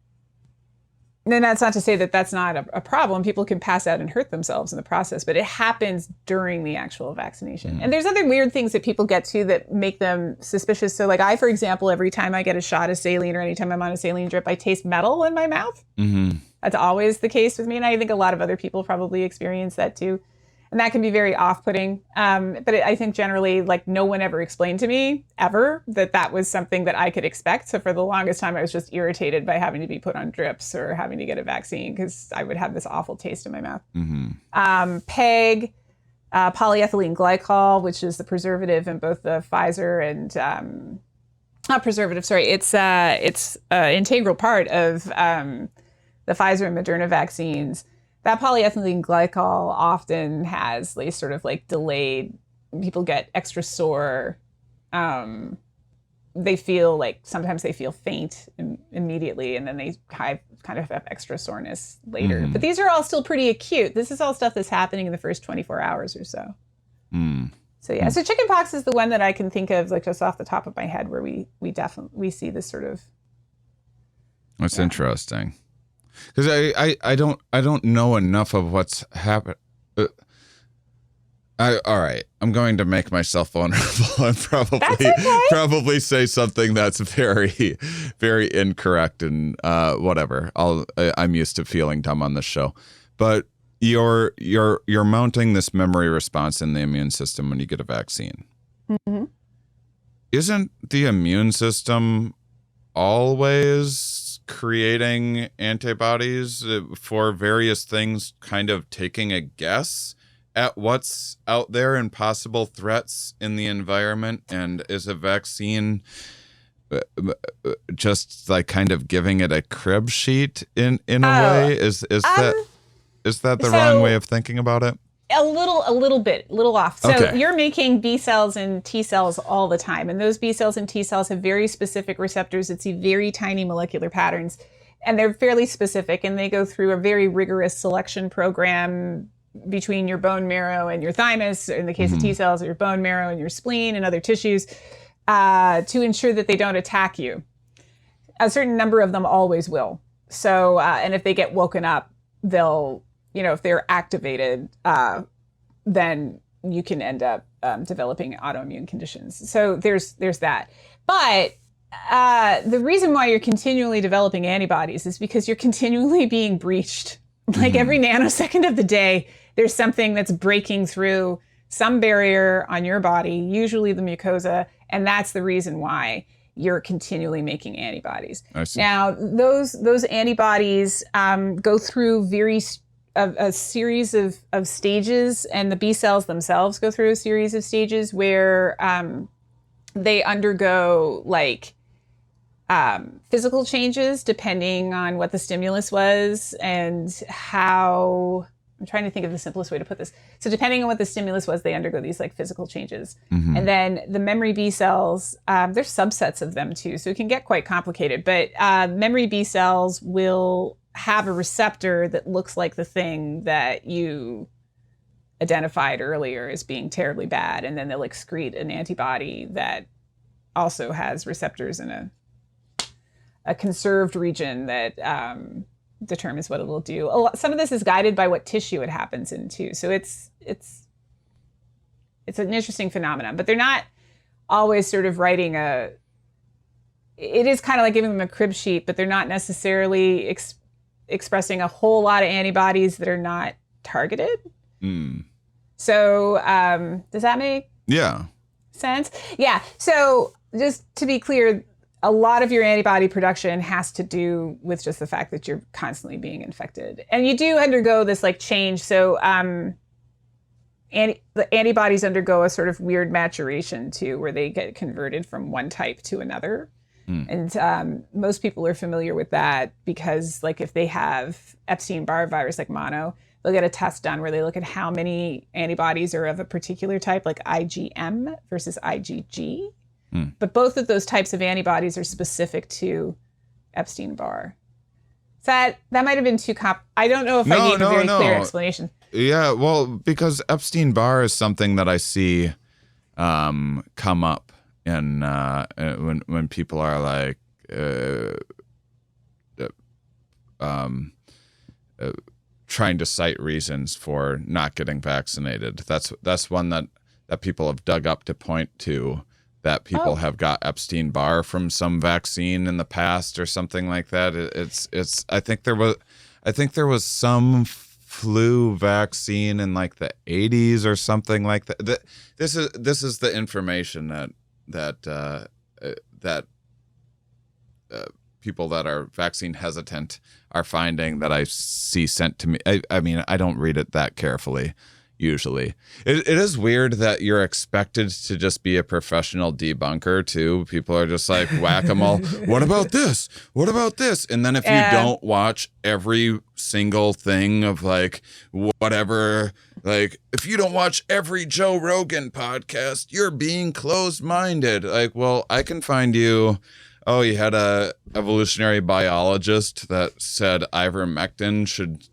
that's not to say that that's not a problem. People can pass out and hurt themselves in the process, but it happens during the actual vaccination. And there's other weird things that people get to that make them suspicious. So like I, for example, every time I get a shot of saline or anytime I'm on a saline drip, I taste metal in my mouth. That's always the case with me. And I think a lot of other people probably experience that too. And that can be very off-putting. But I think generally, like, no one ever explained to me, ever, that was something that I could expect. So for the longest time, I was just irritated by having to be put on drips or having to get a vaccine because I would have this awful taste in my mouth. PEG, polyethylene glycol, which is the preservative in both the Pfizer and... not preservative, sorry. It's an integral part of the Pfizer and Moderna vaccines. That polyethylene glycol often has like sort of like delayed, people get extra sore. They feel like, sometimes they feel faint immediately, and then they kind of have extra soreness later. But these are all still pretty acute. This is all stuff that's happening in the first 24 hours or so. So yeah, so chickenpox is the one that I can think of, like just off the top of my head, where we definitely see this sort of. That's interesting. Because I don't know enough of what's happened. All right, I'm going to make myself vulnerable and probably say something that's very, very incorrect and whatever. I'm used to feeling dumb on this show, but you're mounting this memory response in the immune system when you get a vaccine. Mm-hmm. Isn't the immune system always creating antibodies for various things, kind of taking a guess at what's out there and possible threats in the environment? And is a vaccine just like kind of giving it a crib sheet in a way? Is that the wrong way of thinking about it? A little off. So Okay. You're making B cells and T cells all the time. And those B cells and T cells have very specific receptors that see very tiny molecular patterns. And they're fairly specific. And they go through a very rigorous selection program between your bone marrow and your thymus, in the case of T cells, or your bone marrow and your spleen and other tissues, to ensure that they don't attack you. A certain number of them always will. So, and if they get woken up, they'll, if they're activated, then you can end up developing autoimmune conditions. So there's that. But the reason why you're continually developing antibodies is because you're continually being breached. Like every nanosecond of the day, there's something that's breaking through some barrier on your body, usually the mucosa, and that's the reason why you're continually making antibodies. I see. Now, those antibodies go through a series of stages, and the B cells themselves go through a series of stages where they undergo physical changes depending on what the stimulus was and how. I'm trying to think of the simplest way to put this. So depending on what the stimulus was, they undergo these physical changes. Mm-hmm. And then the memory B cells, there's subsets of them too, so it can get quite complicated. But memory B cells will have a receptor that looks like the thing that you identified earlier as being terribly bad. And then they'll excrete an antibody that also has receptors in a conserved region that determines what it'll do. Some of this is guided by what tissue it happens in too. So it's an interesting phenomenon, but they're not always sort of writing it is kind of like giving them a crib sheet, but they're not necessarily expressing a whole lot of antibodies that are not targeted. Mm. So does that make sense? Yeah. So just to be clear, a lot of your antibody production has to do with just the fact that you're constantly being infected. And you do undergo this change. So the antibodies undergo a sort of weird maturation too, where they get converted from one type to another. Mm. And most people are familiar with that because if they have Epstein-Barr virus like mono, they'll get a test done where they look at how many antibodies are of a particular type, like IgM versus IgG. But both of those types of antibodies are specific to Epstein-Barr. So that might have been too I don't know if I gave a very clear explanation. Yeah, well, because Epstein-Barr is something that I see come up in when people are trying to cite reasons for not getting vaccinated. That's one that people have dug up to point to. That people have got Epstein-Barr from some vaccine in the past or something like that. It's. I think there was some flu vaccine in the 80s or something like that. This is the information that people that are vaccine hesitant are finding that I see sent to me. I mean, I don't read it that carefully. Usually. It is weird that you're expected to just be a professional debunker too. People are just whack-a-mole. What about this? What about this? And then if you don't watch every single thing of whatever, if you don't watch every Joe Rogan podcast, you're being closed-minded. Well, I can find you. Oh, you had a evolutionary biologist that said ivermectin should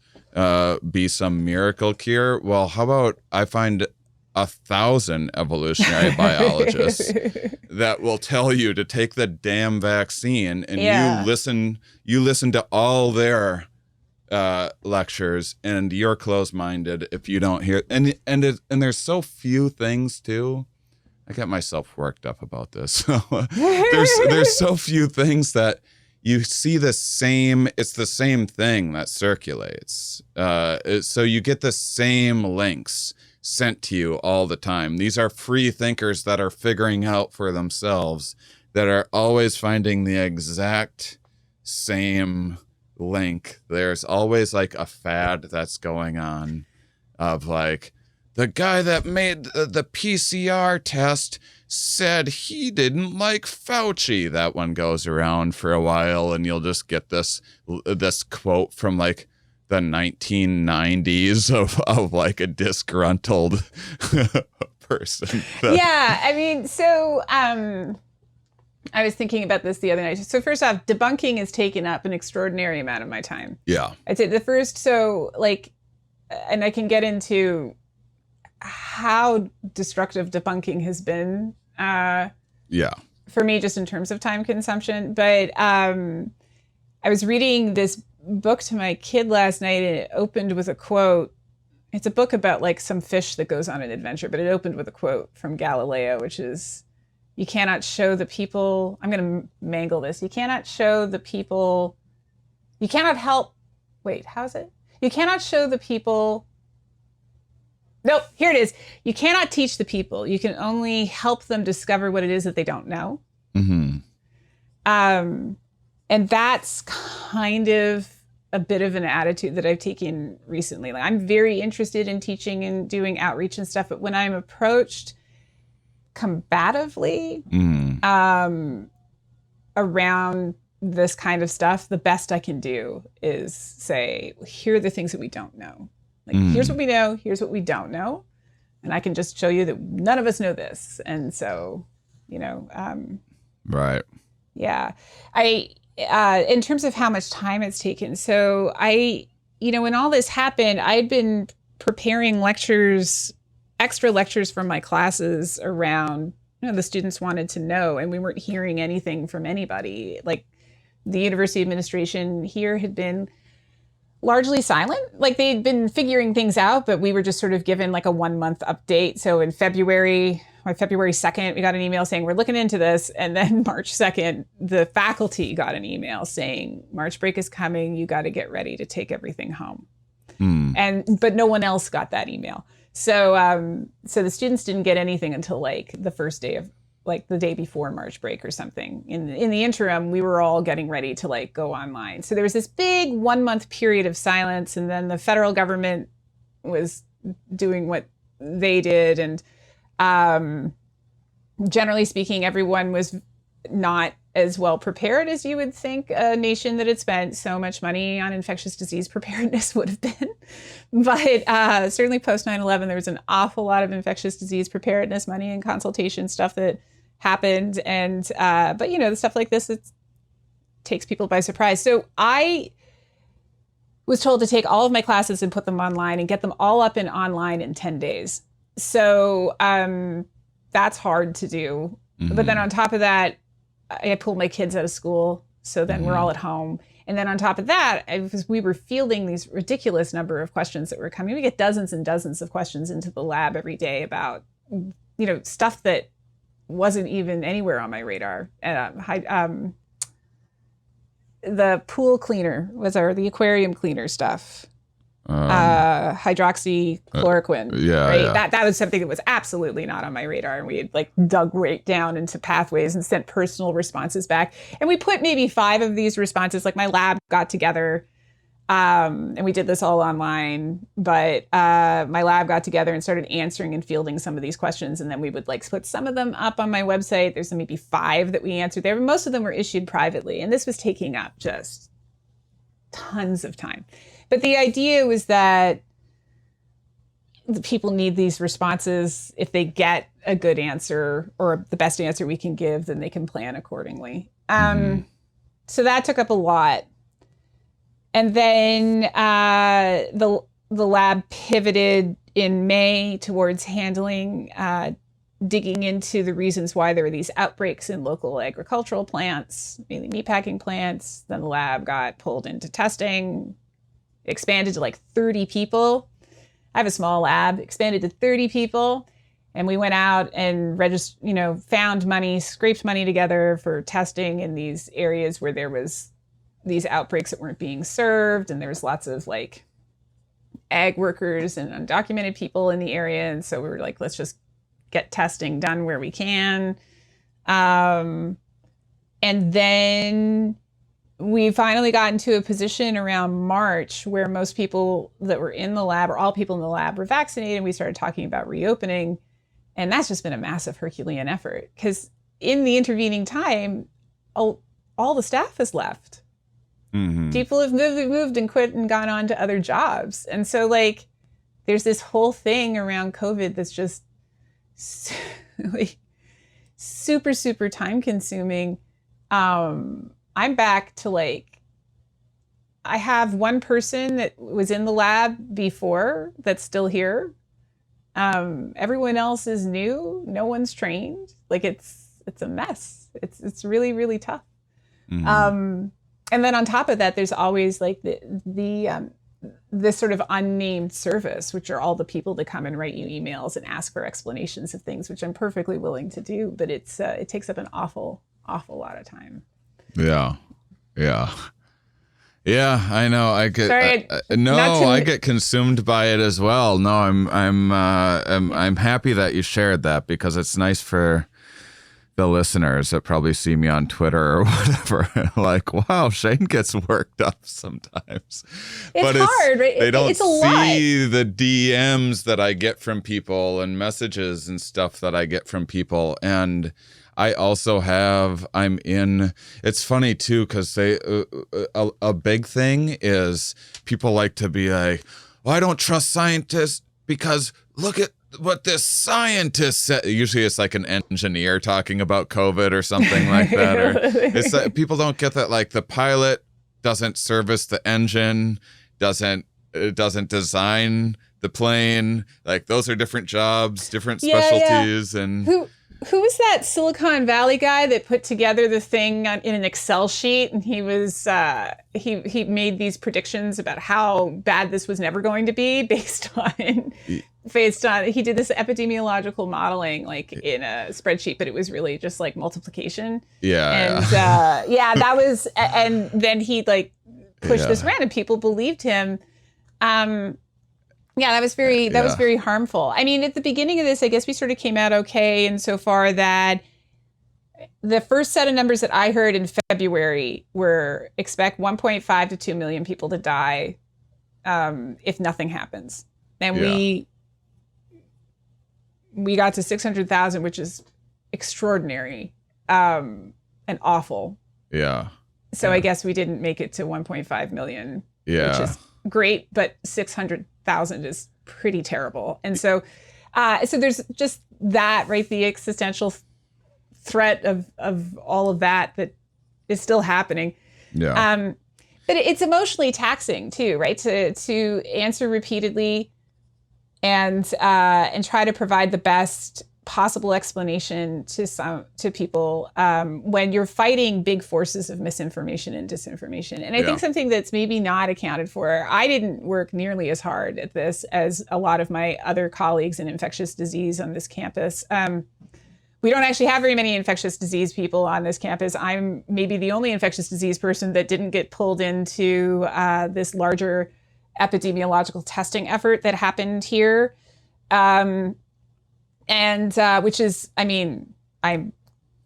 be some miracle cure. Well, how about I find 1,000 evolutionary biologists that will tell you to take the damn vaccine, and you listen to all their lectures, and you're closed-minded if you don't hear. And there's so few things too. I get myself worked up about this. So there's so few things that you see the same. It's the same thing that circulates. So you get the same links sent to you all the time. These are free thinkers that are figuring out for themselves, that are always finding the exact same link. There's always like a fad that's going on of like, the guy that made the PCR test said he didn't like Fauci. That one goes around for a while, and you'll just get this quote from like the 1990s of like a disgruntled person. Yeah, I mean, so I was thinking about this the other night. So first off, debunking has taken up an extraordinary amount of my time. Yeah. I'd say the first, so like, and I can get into how destructive debunking has been for me, just in terms of time consumption. But I was reading this book to my kid last night, and it opened with a quote. It's a book about like some fish that goes on an adventure, but it opened with a quote from Galileo, which is, you cannot show the people, I'm going to mangle this. You cannot show the people, you cannot help, wait, how is it? You cannot show the people, nope, here it is. You cannot teach the people. You can only help them discover what it is that they don't know. Mm-hmm. And that's kind of a bit of an attitude that I've taken recently. Like, I'm very interested in teaching and doing outreach and stuff, but when I'm approached combatively around this kind of stuff, the best I can do is say, here are the things that we don't know. Like, here's what we know, here's what we don't know. And I can just show you that none of us know this. And so, right. Yeah. In terms of how much time it's taken. So when all this happened, I'd been preparing extra lectures from my classes around, the students wanted to know, and we weren't hearing anything from anybody. Like, the university administration here had been largely silent. Like, they'd been figuring things out, but we were just sort of given like a 1-month update. So in on February 2nd, we got an email saying, we're looking into this. And then March 2nd, the faculty got an email saying, March break is coming. You got to get ready to take everything home. But no one else got that email. So the students didn't get anything until like the first day of, like the day before March break or something. In the interim, we were all getting ready to like go online. So there was this big 1-month period of silence, and then the federal government was doing what they did. And generally speaking, everyone was not as well prepared as you would think a nation that had spent so much money on infectious disease preparedness would have been. But certainly post 9/11, there was an awful lot of infectious disease preparedness money and consultation stuff that happened. And but the stuff like this, it takes people by surprise. So I was told to take all of my classes and put them online and get them all up and online in 10 days. So that's hard to do. But then on top of that, I pulled my kids out of school. So then we're all at home. And then on top of that, we were fielding these ridiculous number of questions that were coming. We get dozens and dozens of questions into the lab every day about, stuff that wasn't even anywhere on my radar. The pool cleaner the aquarium cleaner stuff. Hydroxychloroquine. Right? Yeah. That was something that was absolutely not on my radar. And we had like dug right down into pathways and sent personal responses back. And we put maybe 5 of these responses, like my lab got together, and we did this all online, but my lab got together and started answering and fielding some of these questions. And then we would like put some of them up on my website. There's maybe 5 that we answered there. Most of them were issued privately. And this was taking up just tons of time. But the idea was that the people need these responses. If they get a good answer or the best answer we can give, then they can plan accordingly. So that took up a lot. And then the lab pivoted in May towards digging into the reasons why there were these outbreaks in local agricultural plants, mainly meatpacking plants. Then the lab got pulled into testing. expanded to like 30 people. I have a small lab, expanded to 30 people. And we went out and found money, scraped money together for testing in these areas where there was these outbreaks that weren't being served. And there was lots of like ag workers and undocumented people in the area. And so we were like, let's just get testing done where we can. And then we finally got into a position around March where most people that were in the lab, or all people in the lab, were vaccinated. And we started talking about reopening. And that's just been a massive Herculean effort, because in the intervening time, all the staff has left. Mm-hmm. People have moved and quit and gone on to other jobs. And so like, there's this whole thing around COVID that's just like super, super time consuming. I'm back to like, I have one person that was in the lab before that's still here. Everyone else is new. No one's trained. Like it's a mess. It's really, really tough. Mm-hmm. And then on top of that, there's always like this sort of unnamed service, which are all the people that come and write you emails and ask for explanations of things, which I'm perfectly willing to do, but it takes up an awful lot of time. Yeah. I know. I get I get consumed by it as well. No, I'm happy that you shared that, because it's nice for the listeners that probably see me on Twitter or whatever. Like, wow, Shane gets worked up sometimes. It's hard, right? They don't it's a see lot. the DMs that I get from people and messages and stuff that I get from people. And I also it's funny too, because a big thing is people like to be like, well, I don't trust scientists because look at what this scientist said. Usually it's like an engineer talking about COVID or something like that. Or it's like, people don't get that, like the pilot doesn't service the engine, doesn't design the plane. Like those are different jobs, different specialties. Yeah. And who was that Silicon Valley guy that put together the thing in an Excel sheet? And he was he made these predictions about how bad this was never going to be based on he did this epidemiological modeling like in a spreadsheet, but it was really just like multiplication. Yeah. And that was, and then he like pushed this around and people believed him. Yeah, that was very harmful. I mean, at the beginning of this, I guess we sort of came out okay insofar that the first set of numbers that I heard in February were expect 1.5 to 2 million people to die if nothing happens. And we got to 600,000, which is extraordinary and awful. Yeah. So I guess we didn't make it to 1.5 million, which is great, but 600,000 is pretty terrible. And so there's just that, right? The existential threat of all of that is still happening. Yeah. But it's emotionally taxing too, right? To answer repeatedly and try to provide the best possible explanation to people when you're fighting big forces of misinformation and disinformation. And I think something that's maybe not accounted for, I didn't work nearly as hard at this as a lot of my other colleagues in infectious disease on this campus. We don't actually have very many infectious disease people on this campus. I'm maybe the only infectious disease person that didn't get pulled into this larger epidemiological testing effort that happened here. And which is, I mean, I'm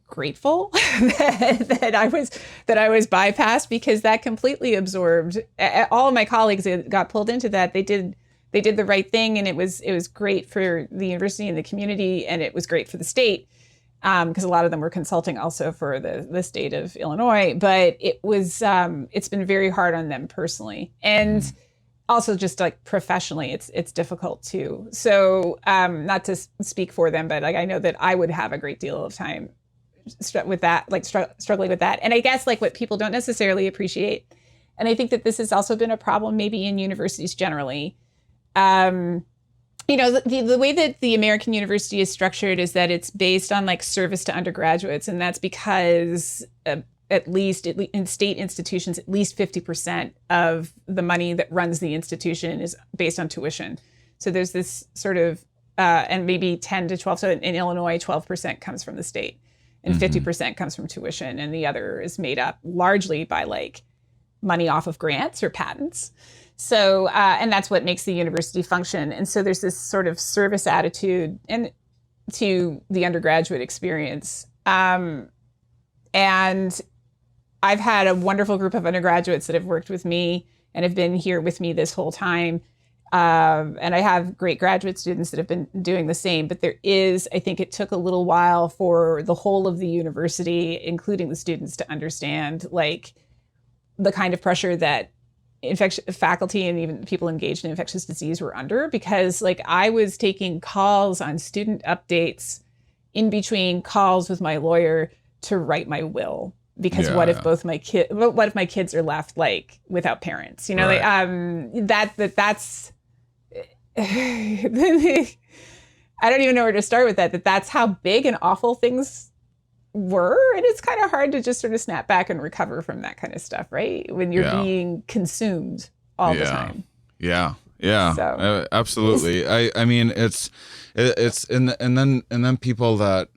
grateful that I was bypassed, because that completely absorbed all of my colleagues that got pulled into that. They did the right thing, and it was great for the university and the community, and it was great for the state, because a lot of them were consulting also for the state of Illinois. But it was it's been very hard on them personally, and also just like professionally, it's difficult too. So not to speak for them, but like I know that I would have a great deal of time with that, like struggling with that. And I guess like what people don't necessarily appreciate, and I think that this has also been a problem maybe in universities generally. The way that the American university is structured is that it's based on like service to undergraduates, and that's because at least in state institutions, at least 50% of the money that runs the institution is based on tuition. So there's this sort of, and maybe 10 to 12. So in Illinois, 12% comes from the state and 50% comes from tuition. And the other is made up largely by like money off of grants or patents. So, and that's what makes the university function. And so there's this sort of service attitude and to the undergraduate experience. And I've had a wonderful group of undergraduates that have worked with me and have been here with me this whole time. And I have great graduate students that have been doing the same. But there is, I think it took a little while for the whole of the university, including the students, to understand like the kind of pressure that faculty and even people engaged in infectious disease were under, because like I was taking calls on student updates in between calls with my lawyer to write my will, because what if my kids are left like without parents, you know, right. That's I don't even know where to start with that's how big and awful things were. And it's kind of hard to just sort of snap back and recover from that kind of stuff, right? When you're being consumed all the time. Yeah. So. Absolutely. I mean, it's and then people that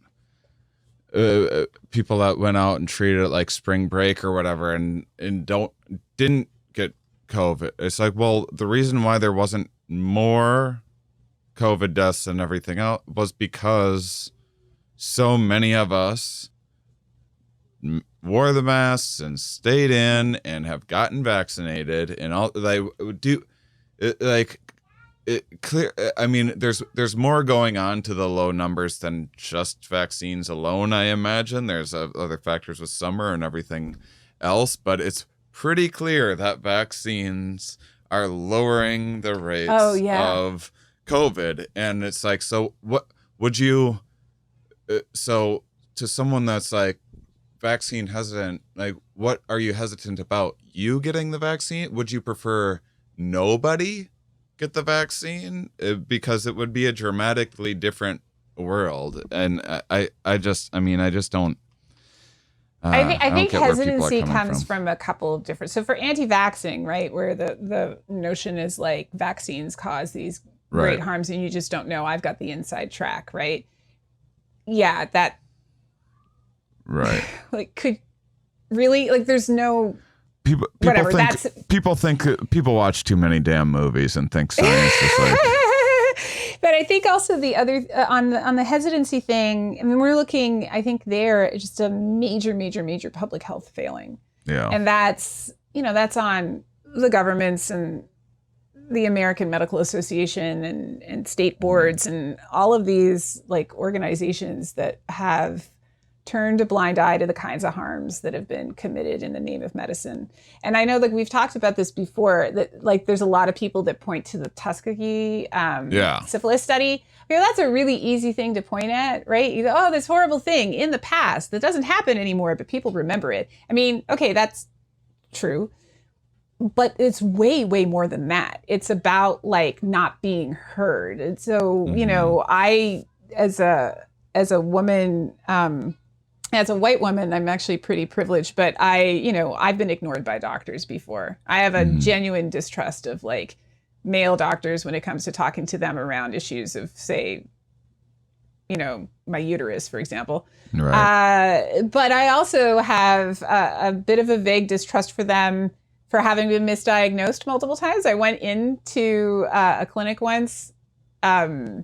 went out and treated it like spring break or whatever and didn't get COVID. It's like, well, the reason why there wasn't more COVID deaths and everything else was because so many of us wore the masks and stayed in and have gotten vaccinated and all. They do it, like it clear. I mean, there's more going on to the low numbers than just vaccines alone. I imagine there's other factors with summer and everything else, but it's pretty clear that vaccines are lowering the rates of COVID. And it's like, so what would you? So to someone that's like vaccine hesitant, like what are you hesitant about? You getting the vaccine? Would you prefer nobody get the vaccine? Because it would be a dramatically different world. And I just don't. I think hesitancy comes from a couple of different. So for anti-vaxxing, right, where the notion is like vaccines cause these great harms and you just don't know. I've got the inside track, right? Yeah, that like could really like there's no people watch too many damn movies and think science is like. But I think also the other on the hesitancy thing, I mean, we're looking, I think there just a major public health failing. Yeah. And that's on the governments and the American Medical Association and state boards and all of these like organizations that have turned a blind eye to the kinds of harms that have been committed in the name of medicine. And I know that we've talked about this before, that like there's a lot of people that point to the Tuskegee syphilis study. That's a really easy thing to point at, right? You go, oh, this horrible thing in the past that doesn't happen anymore, but people remember it. I mean, okay, that's true. But it's way more than that. It's about like not being heard. And so, I, as a woman, as a white woman, I'm actually pretty privileged, but I've been ignored by doctors before. I have a genuine distrust of like male doctors when it comes to talking to them around issues of, say, my uterus, for example. Right. But I also have a bit of a vague distrust for them for having been misdiagnosed multiple times. I went into a clinic once, like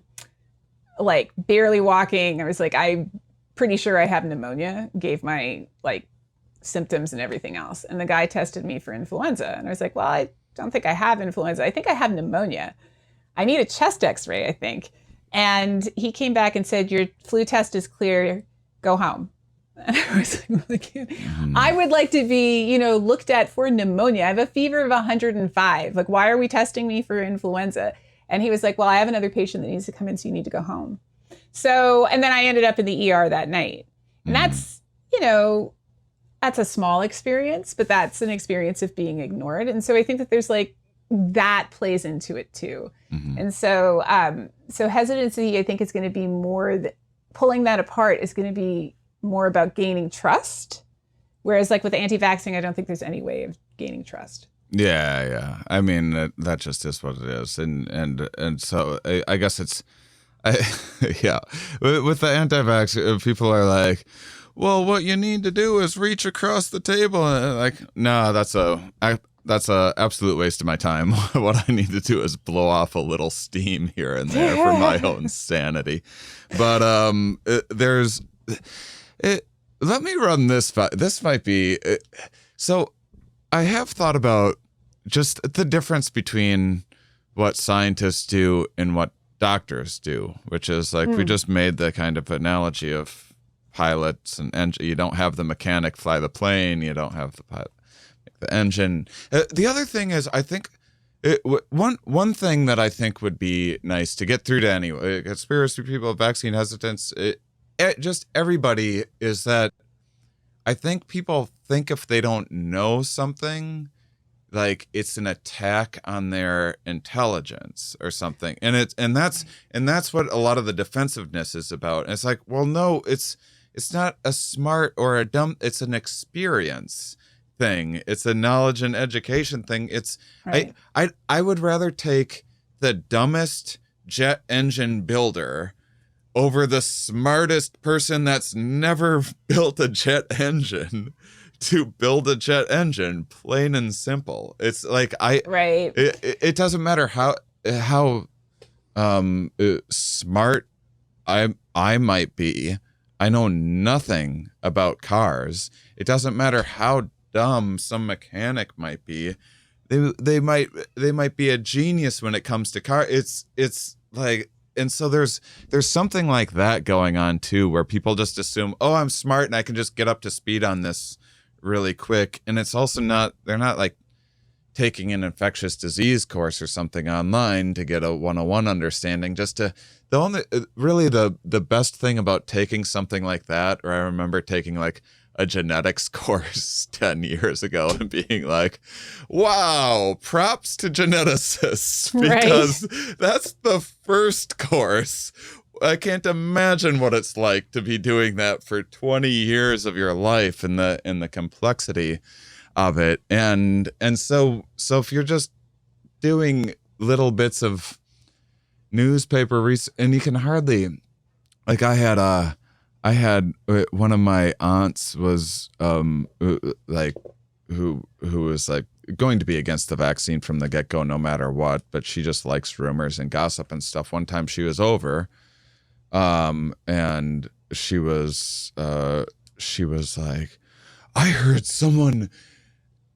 barely walking. I was like, I'm pretty sure I have pneumonia, gave my like symptoms and everything else. And the guy tested me for influenza. And I was like, well, I don't think I have influenza. I think I have pneumonia. I need a chest x-ray, I think. And he came back and said, your flu test is clear, go home. And I was like, I would like to be, looked at for pneumonia. I have a fever of 105. Like, why are we testing me for influenza? And he was like, well, I have another patient that needs to come in, so you need to go home. So, and then I ended up in the ER that night. And that's, that's a small experience, but that's an experience of being ignored. And so I think that there's like, that plays into it too. And so, so hesitancy, I think is going to be more, pulling that apart is going to be more about gaining trust Whereas like with anti-vaxxing, I don't think there's any way of gaining trust. Yeah. I mean, that just is what it is. And so I guess it's, yeah. With the anti-vax, people are like, well, what you need to do is reach across the table. And like, no, that's a absolute waste of my time. What I need to do is blow off a little steam here and there for my own sanity. But let me run this. This might be. So I have thought about just the difference between what scientists do and what doctors do, which is like we just made the kind of analogy of pilots and engine. You don't have the mechanic fly the plane. You don't have the pilot make the engine. The other thing is, I think one thing that I think would be nice to get through to anyway, conspiracy people, vaccine hesitance, just everybody, is that I think people think if they don't know something, like it's an attack on their intelligence or something, and that's what a lot of the defensiveness is about. And it's like, well, no, it's not a smart or a dumb. It's an experience thing. It's a knowledge and education thing. It's right. I would rather take the dumbest jet engine builder over the smartest person that's never built a jet engine to build a jet engine, plain and simple. It's like right. It doesn't matter how smart I might be. I know nothing about cars. It doesn't matter how dumb some mechanic might be. They might be a genius when it comes to car. It's like. And so there's something like that going on too, where people just assume, oh, I'm smart and I can just get up to speed on this really quick. And it's also they're not like taking an infectious disease course or something online to get a 101 understanding. The best thing about taking something like that, or I remember taking like a genetics course 10 years ago and being like, wow, props to geneticists, because that's the first course. I can't imagine what it's like to be doing that for 20 years of your life and the complexity of it. And so if you're just doing little bits of newspaper research, and you can hardly, like I had one of my aunts was like who was like going to be against the vaccine from the get-go no matter what, but she just likes rumors and gossip and stuff. One time she was over and she was like, I heard someone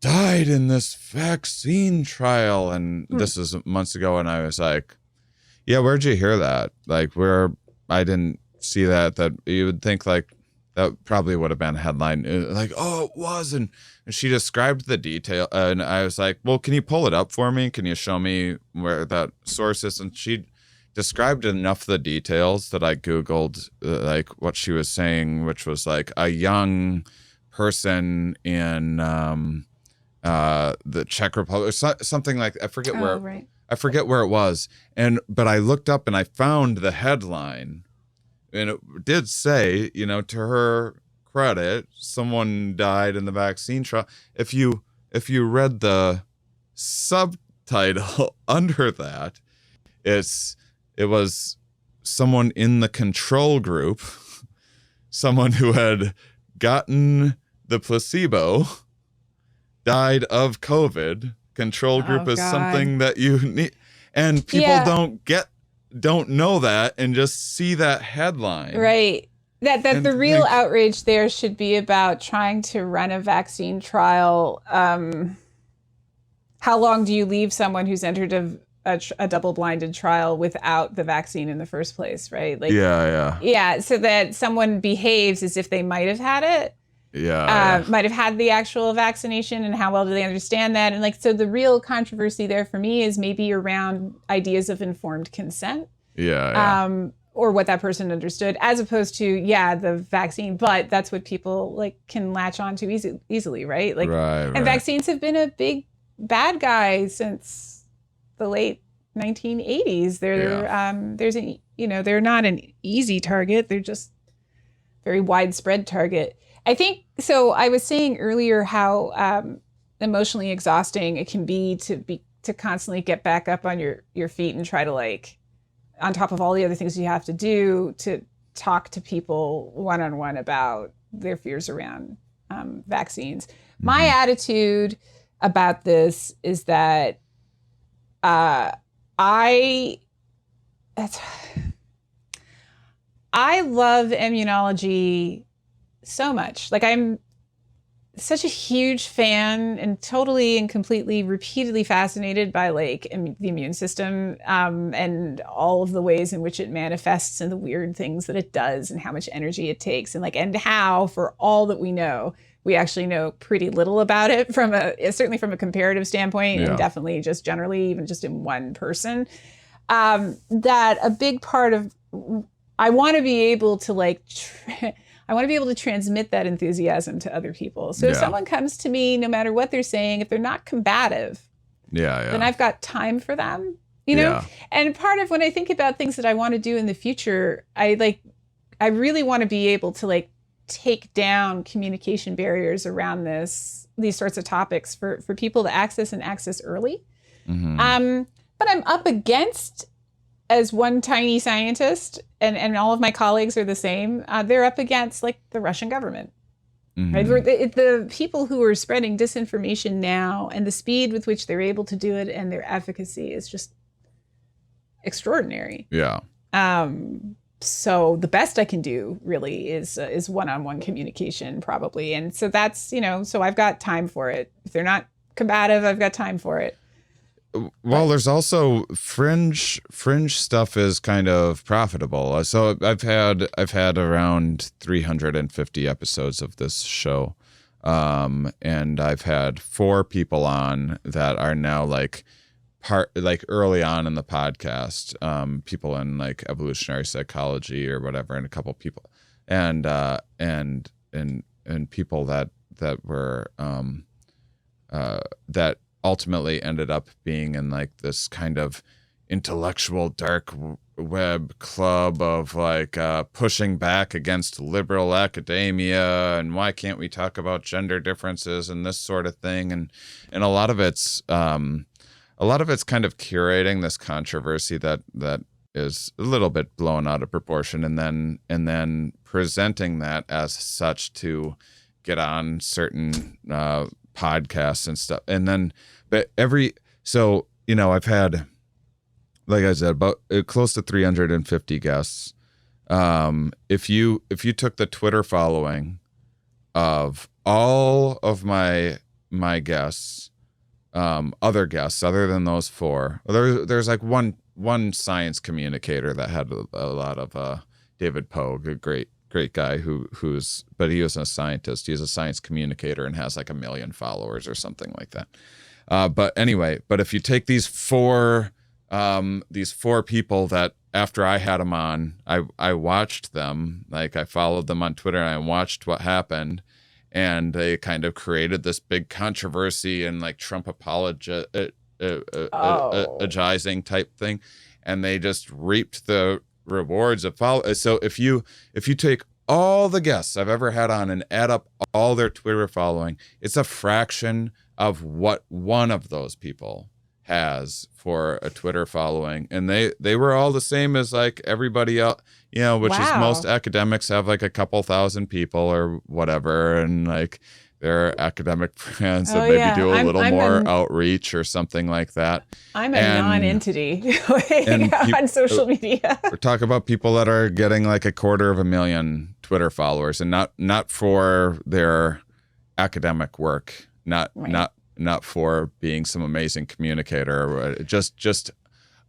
died in this vaccine trial, and this is months ago, and I was like, yeah, where'd you hear that? Like, I didn't see that you would think like that probably would have been a headline, like, oh, it was. And she described the detail, and I was like, well, can you pull it up for me? Can you show me where that source is? And she described enough of the details that I Googled like what she was saying, which was like a young person in the Czech Republic or something like, I forget where. Right. I forget where it was. But I looked up and I found the headline, and it did say, to her credit, someone died in the vaccine trial. If you read the subtitle under that, it was someone in the control group, someone who had gotten the placebo, died of COVID. Control group is something that you need, and people don't know that and just see that headline. Right. That the real outrage there should be about trying to run a vaccine trial. How long do you leave someone who's entered a double-blinded trial without the vaccine in the first place, right? Like, yeah. So that someone behaves as if they might have had it. Might have had the actual vaccination, and how well do they understand that? And like, so the real controversy there for me is maybe around ideas of informed consent. Or what that person understood, as opposed to, the vaccine. But that's what people like can latch on to easily, right? Like, and vaccines have been a big bad guy since the late 1980s. They're not an easy target. They're just very widespread target. I think so. I was saying earlier how emotionally exhausting it can be to constantly get back up on your feet and try to, like, on top of all the other things you have to do, to talk to people one-on-one about their fears around vaccines. Mm-hmm. My attitude about this is that I love immunology so much. Like, I'm such a huge fan and totally and completely repeatedly fascinated by, like, the immune system and all of the ways in which it manifests and the weird things that it does and how much energy it takes, and, like, and how, for all that we know, we actually know pretty little about it certainly from a comparative standpoint, and definitely just generally, even just in one person. That a big part of, I want to be able to, like, I want to be able to transmit that enthusiasm to other people. So if someone comes to me, no matter what they're saying, if they're not combative, then I've got time for them, you know? Yeah. And part of when I think about things that I want to do in the future, I really want to be able to, like, take down communication barriers around these sorts of topics for people to access early. Mm-hmm. But I'm up against, as one tiny scientist, and all of my colleagues are the same, they're up against, like, the Russian government. Mm-hmm. Right? The people who are spreading disinformation now, and the speed with which they're able to do it and their efficacy is just extraordinary. Yeah. So the best I can do really is one-on-one communication, probably. And so that's, so I've got time for it. If they're not combative, I've got time for it. Well, there's also fringe stuff is kind of profitable. So I've had around 350 episodes of this show, and I've had 4 people on that are now, like, early on in the podcast, people in, like, evolutionary psychology or whatever, and a couple people, and people that were that ultimately ended up being in, like, this kind of intellectual dark web club of, like, pushing back against liberal academia and why can't we talk about gender differences and this sort of thing, and a lot of it's kind of curating this controversy that is a little bit blown out of proportion, and then presenting that as such to get on certain podcasts and stuff, and then I've had, like I said, about close to 350 guests. If you took the Twitter following of all of my guests, other guests other than those 4, there's like one science communicator that had a lot of David Pogue, a great guy but he was a scientist. He's a science communicator and has like 1 million followers or something like that. But anyway, if you take these four people that after I had them on, I watched them, like I followed them on Twitter and I watched what happened, and they kind of created this big controversy and, like, Trump apologizing type thing, and they just reaped the rewards of follow. So if you take all the guests I've ever had on and add up all their Twitter following, it's a fraction of what one of those people has for a Twitter following, and they were all the same as, like, everybody else, which is most academics have, like, a couple thousand people or whatever, and, like, they're academic friends that maybe do a little more outreach or something like that. I'm a non-entity on social media. We're talking about people that are getting, like, 250,000 Twitter followers, and not for their academic work, not for being some amazing communicator, just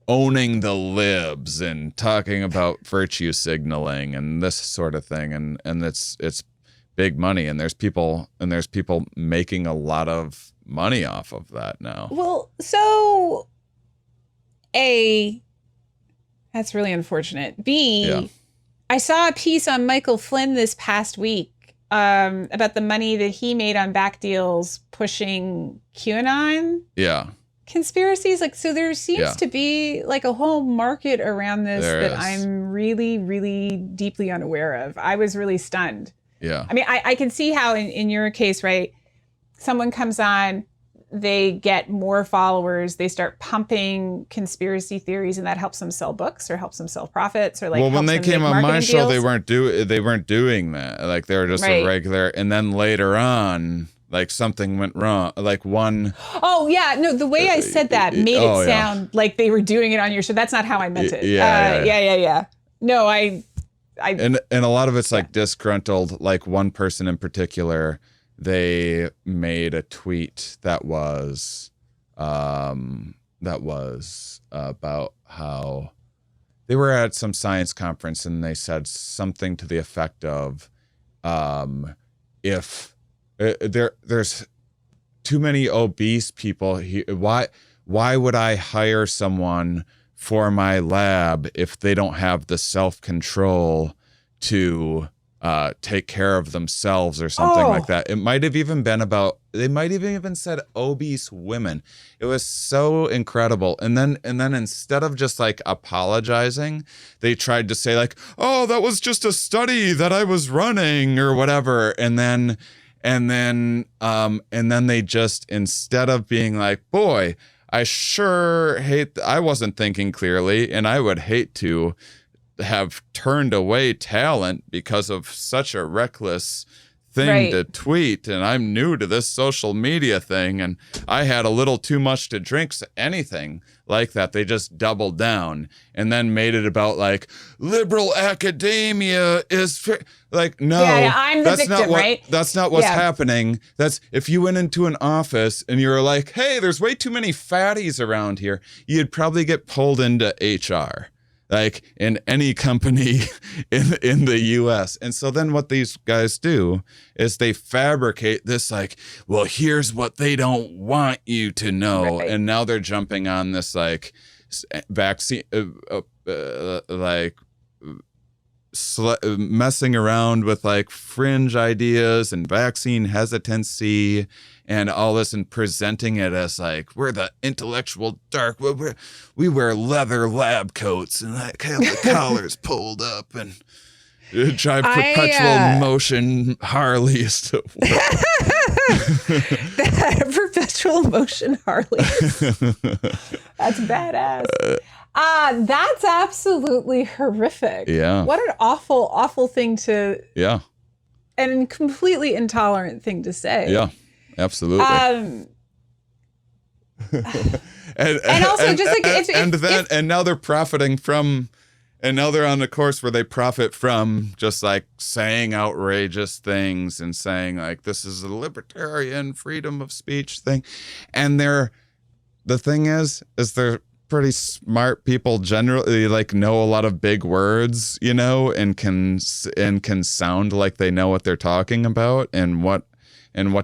owning the libs and talking about virtue signaling and this sort of thing, and it's big money, and there's people making a lot of money off of that now. Well, so A, that's really unfortunate. B, I saw a piece on Michael Flynn this past week about the money that he made on back deals pushing QAnon conspiracies. Like, so there seems to be, like, a whole market around this that I'm really, really deeply unaware of. I was really stunned. Yeah. I mean, I can see how in your case, right, someone comes on, they get more followers, they start pumping conspiracy theories, and that helps them sell books or helps them sell profits or like well, when helps they them came make on my marketing show, deals. they weren't doing that. Like they were just a Right. regular, and then later on, like something went wrong. Like one. Oh yeah, no, the way I said that made it sound like they were doing it on your show. That's not how I meant it. Yeah. No, I and a lot of it's like disgruntled. Like one person in particular, they made a tweet that was about how they were at some science conference and they said something to the effect of, if there's too many obese people, why would I hire someone for my lab if they don't have the self-control to take care of themselves or something like that. It might have even been about, they might have even said obese women. It was so incredible. And then instead of just like apologizing, they tried to say like, oh, that was just a study that I was running or whatever. And then they just, instead of being like, boy, I sure hate, I wasn't thinking clearly and I would hate to have turned away talent because of such a reckless thing to tweet, and I'm new to this social media thing and I had a little too much to drink, so anything like that. They just doubled down and then made it about like liberal academia is like, no, I'm the victim, right? That's not what's happening. That's if you went into an office and you were like, hey, there's way too many fatties around here, you'd probably get pulled into HR. Like in any company in the US. And so then what these guys do is they fabricate this like, well, here's what they don't want you to know. Right. And now they're jumping on this like vaccine, messing around with like fringe ideas and vaccine hesitancy and all this and presenting it as like, we're the intellectual dark, we wear leather lab coats and like have the collars pulled up and drive perpetual motion Harleys to work. Perpetual motion Harleys. That's badass. That's absolutely horrific. Yeah. What an awful, awful thing to. Yeah. And a completely intolerant thing to say. Yeah, absolutely. And also, just like and now they're profiting from, and now they're on the course where they profit from just like saying outrageous things and saying like this is a libertarian freedom of speech thing, and the thing is they're pretty smart people generally, like know a lot of big words, you know, and can sound like they know what they're talking about and what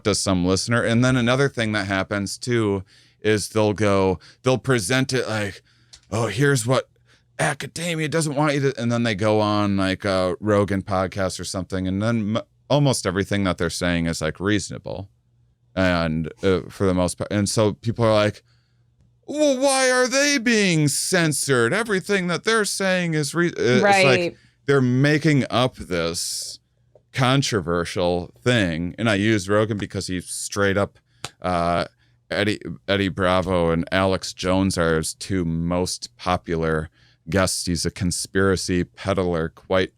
does some listener. And then another thing that happens too is they'll present it like, oh, here's what academia doesn't want you to, and then they go on like a Rogan podcast or something, and then almost everything that they're saying is like reasonable, and for the most part, and so people are like, well, why are they being censored? Everything that they're saying is right. It's like they're making up this controversial thing. And I use Rogan because he's straight up, Eddie Bravo and Alex Jones are his two most popular guests. He's a conspiracy peddler quite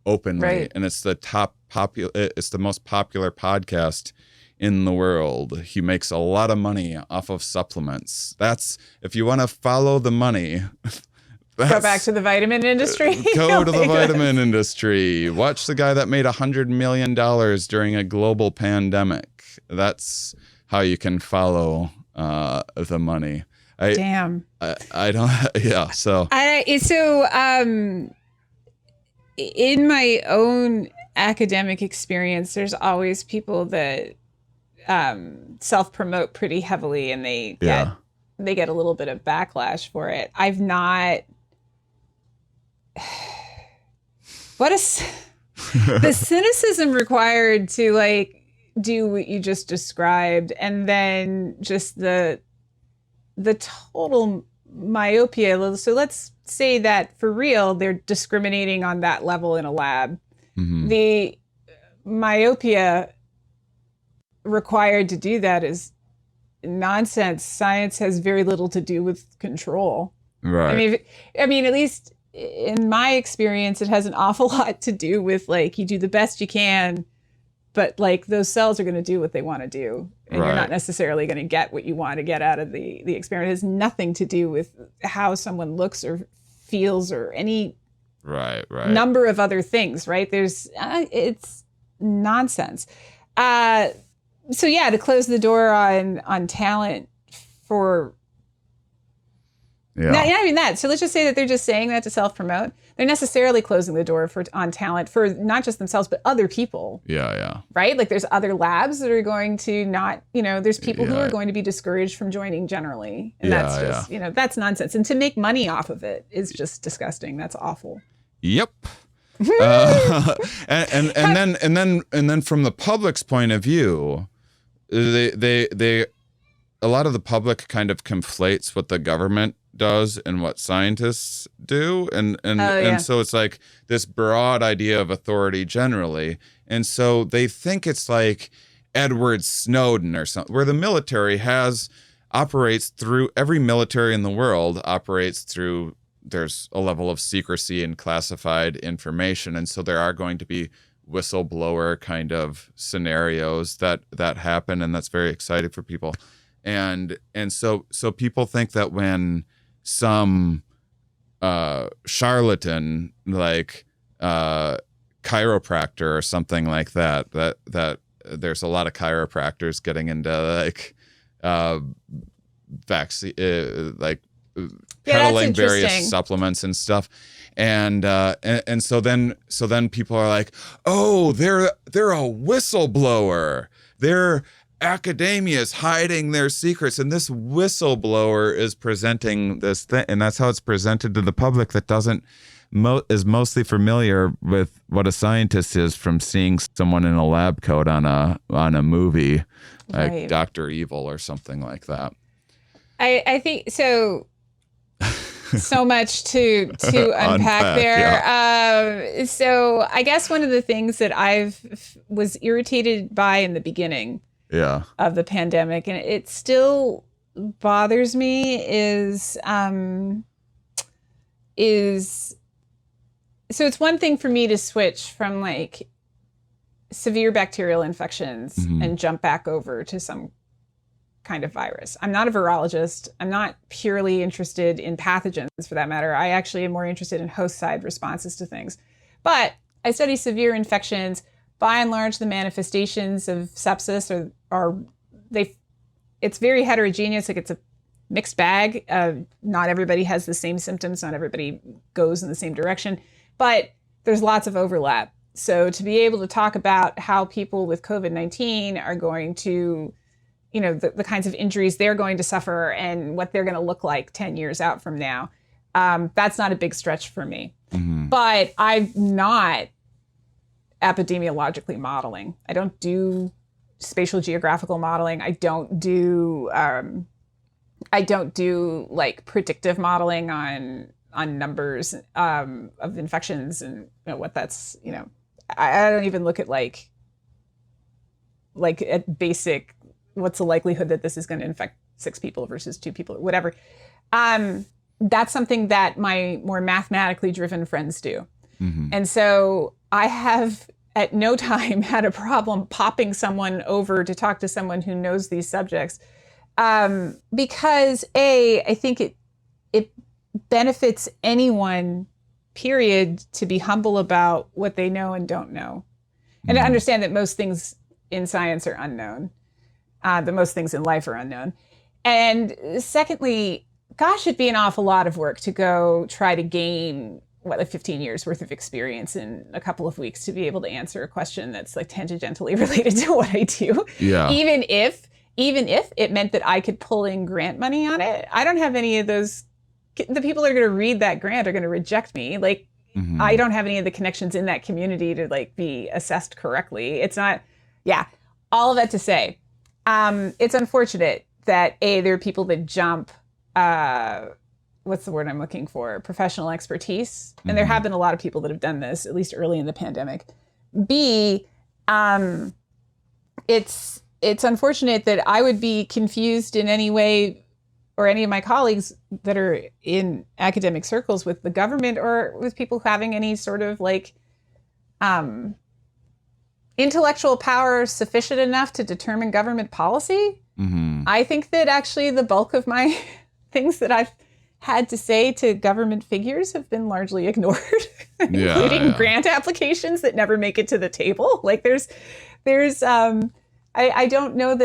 openly. And it's it's the most popular podcast in the world. He makes a lot of money off of supplements. That's, if you want to follow the money, go back to the vitamin industry. Go to the vitamin industry. Watch the guy that made $100 million during a global pandemic. That's how you can follow the money. Damn. I don't. Yeah. So. In my own academic experience, there's always people that self-promote pretty heavily, and they get a little bit of backlash for it. I've not. The cynicism required to like do what you just described, and then just the total myopia. So let's say that for real, they're discriminating on that level in a lab. Mm-hmm. myopia required to do that is nonsense. Science has very little to do with control. Right. I mean, at least in my experience, it has an awful lot to do with like you do the best you can, but like those cells are going to do what they want to do, and you're not necessarily going to get what you want to get out of the experiment. It has nothing to do with how someone looks or feels or any number of other things. Right? There's it's nonsense. So yeah, to close the door on talent for. Yeah. Not even that. So let's just say that they're just saying that to self-promote. They're necessarily closing the door on talent for not just themselves, but other people. Yeah. Right? Like there's other labs that are going to not, there's people who are going to be discouraged from joining generally. And that's just, that's nonsense. And to make money off of it is just disgusting. That's awful. Yep. and then from the public's point of view, they a lot of the public kind of conflates what the government does and what scientists do, and so it's like this broad idea of authority generally, and so they think it's like Edward Snowden or something, where the military operates through every military in the world operates through. There's a level of secrecy and classified information, and so there are going to be whistleblower kind of scenarios that happen, and that's very exciting for people. And so people think that when some charlatan like chiropractor or something like that there's a lot of chiropractors getting into like vaccine peddling various supplements and stuff. And so then people are like, oh, they're a whistleblower. They're academia is hiding their secrets, and this whistleblower is presenting this thing, and that's how it's presented to the public that is mostly familiar with what a scientist is from seeing someone in a lab coat on a movie, like Dr. Evil or something like that. I think so. So much to unpack there. Yeah. So I guess one of the things that was irritated by in the beginning of the pandemic, and it still bothers me, is so it's one thing for me to switch from like severe bacterial infections and jump back over to some kind of virus. I'm not a virologist. I'm not purely interested in pathogens for that matter. I actually am more interested in host side responses to things. But I study severe infections. By and large, the manifestations of sepsis it's very heterogeneous. Like it's a mixed bag. Not everybody has the same symptoms. Not everybody goes in the same direction, but there's lots of overlap. So to be able to talk about how people with COVID-19 are going to, the kinds of injuries they're going to suffer and what they're going to look like 10 years out from now, that's not a big stretch for me. Mm-hmm. But I'm not epidemiologically modeling. I don't do spatial geographical modeling. I don't do like predictive modeling on numbers of infections and what that's, I don't even look at like at basic, what's the likelihood that this is going to infect 6 people versus 2 people or whatever. That's something that my more mathematically driven friends do. Mm-hmm. And so I have at no time had a problem popping someone over to talk to someone who knows these subjects. Because I think it benefits anyone, period, to be humble about what they know and don't know. And to understand that most things in science are unknown. That most things in life are unknown. And secondly, gosh, it'd be an awful lot of work to go try to gain 15 years worth of experience in a couple of weeks to be able to answer a question that's like tangentially related to what I do. Yeah. Even if it meant that I could pull in grant money on it, I don't have any of those. The people that are going to read that grant are going to reject me. Like, I don't have any of the connections in that community to like be assessed correctly. It's not, all of that to say, it's unfortunate that there are people that jump, what's the word I'm looking for? Professional expertise. And there have been a lot of people that have done this, at least early in the pandemic. B, It's unfortunate that I would be confused in any way, or any of my colleagues that are in academic circles, with the government or with people having any sort of like intellectual power sufficient enough to determine government policy. Mm-hmm. I think that actually the bulk of my things that I've had to say to government figures have been largely ignored, including grant applications that never make it to the table. Like I don't know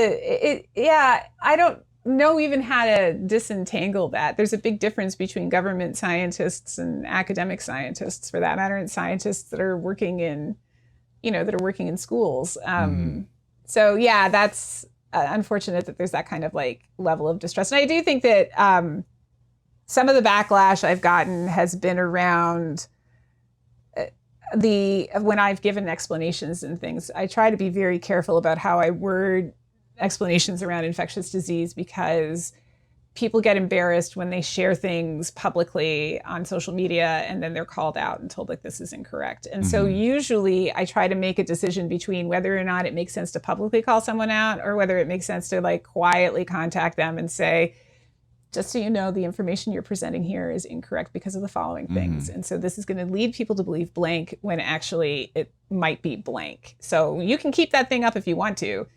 I don't know even how to disentangle that. There's a big difference between government scientists and academic scientists, for that matter, and scientists that are working in, schools. So yeah, that's unfortunate that there's that kind of like level of distrust. And I do think that some of the backlash I've gotten has been around when I've given explanations and things. I try to be very careful about how I word explanations around infectious disease, because people get embarrassed when they share things publicly on social media and then they're called out and told like this is incorrect. And so usually I try to make a decision between whether or not it makes sense to publicly call someone out, or whether it makes sense to like quietly contact them and say, just so you know, the information you're presenting here is incorrect because of the following things. And so this is going to lead people to believe blank when actually it might be blank. So you can keep that thing up if you want to,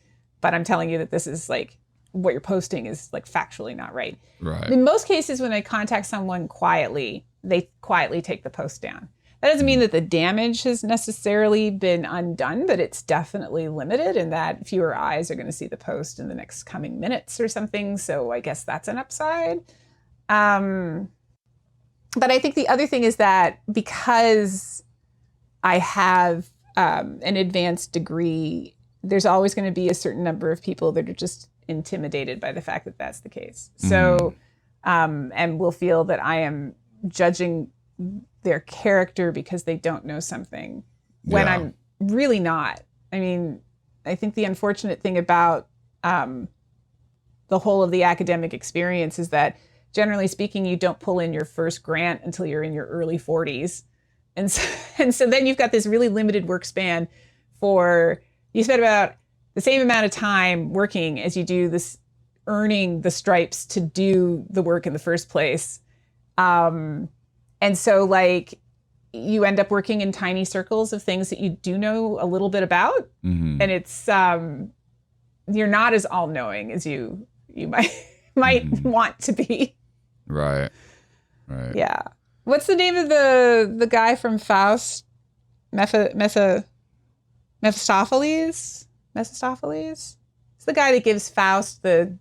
but I'm telling you that this is like, what you're posting is like factually not right. Right. In most cases, when I contact someone quietly, they quietly take the post down. That doesn't mean that the damage has necessarily been undone, but it's definitely limited, and that fewer eyes are going to see the post in the next coming minutes or something. So I guess that's an upside. But I think the other thing is that because I have an advanced degree, there's always going to be a certain number of people that are just intimidated by the fact that that's the case. So, and will feel that I am judging their character because they don't know something when I'm really not. I mean, I think the unfortunate thing about the whole of the academic experience is that, generally speaking, you don't pull in your first grant until you're in your early 40s. And so then you've got this really limited work span you spend about the same amount of time working as you do this, earning the stripes to do the work in the first place. And so like you end up working in tiny circles of things that you do know a little bit about. And it's, you're not as all-knowing as you might want to be. Right. Yeah. What's the name of the guy from Faust? Mephistopheles? Mephistopheles? It's the guy that gives Faust the...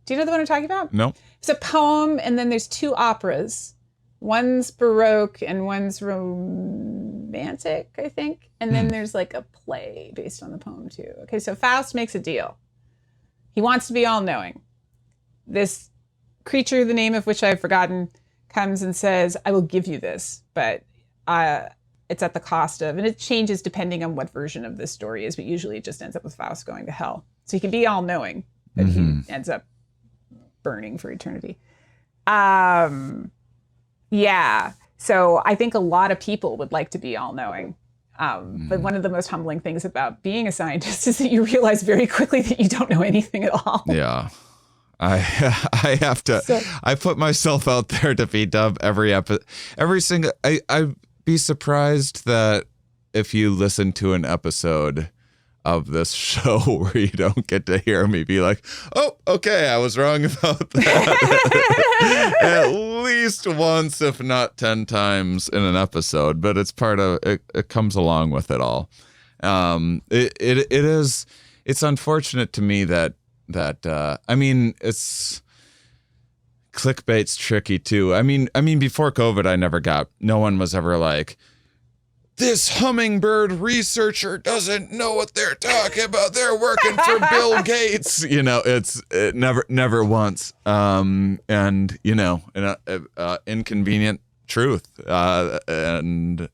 Do you know the one I'm talking about? No. It's a poem, and then there's two operas. One's Baroque and one's romantic, I think. And then there's like a play based on the poem too. Okay, so Faust makes a deal. He wants to be all-knowing. This creature, the name of which I've forgotten, comes and says, I will give you this, but it's at the cost of, and it changes depending on what version of this story is, but usually it just ends up with Faust going to hell. So he can be all-knowing, but he ends up burning for eternity. Yeah. So I think a lot of people would like to be all-knowing. But one of the most humbling things about being a scientist is that you realize very quickly that you don't know anything at all. Yeah. I have to, I put myself out there to be dumb every single, I'd be surprised that if you listen to an episode of this show where you don't get to hear me be like, oh, okay, I was wrong about that. At least once, if not 10 times in an episode, but it's part of it. It comes along with it all. It's unfortunate to me that I mean, it's clickbait's tricky too. I mean, before COVID, no one was ever like, this hummingbird researcher doesn't know what they're talking about. They're working for Bill Gates. You know, it never once. And you know, inconvenient truth. And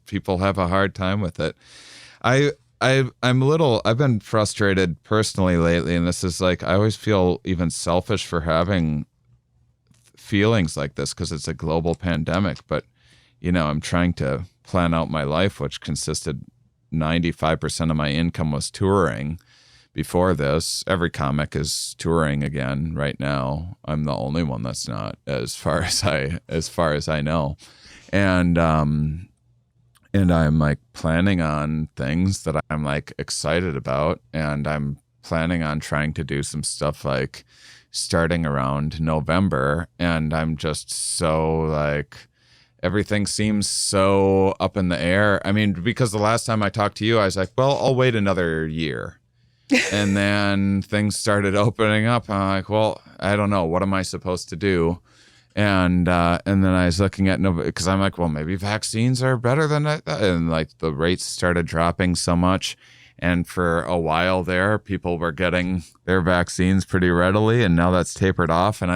people have a hard time with it. I've been frustrated personally lately, and this is like, I always feel even selfish for having feelings like this because it's a global pandemic, but you know, I'm trying to plan out my life, which consisted 95% of my income was touring before this. Every comic is touring again right now. I'm the only one that's not, as far as I know. And I'm like planning on things that I'm like excited about, and I'm planning on trying to do some stuff like starting around November, and I'm just so like everything seems so up in the air. I mean, because the last time I talked to you, I was like, well, I'll wait another year. And then things started opening up. I'm like, well, I don't know. What am I supposed to do? And then I was looking at because I'm like, well, maybe vaccines are better than that. And like the rates started dropping so much. And for a while there, people were getting their vaccines pretty readily. And now that's tapered off. And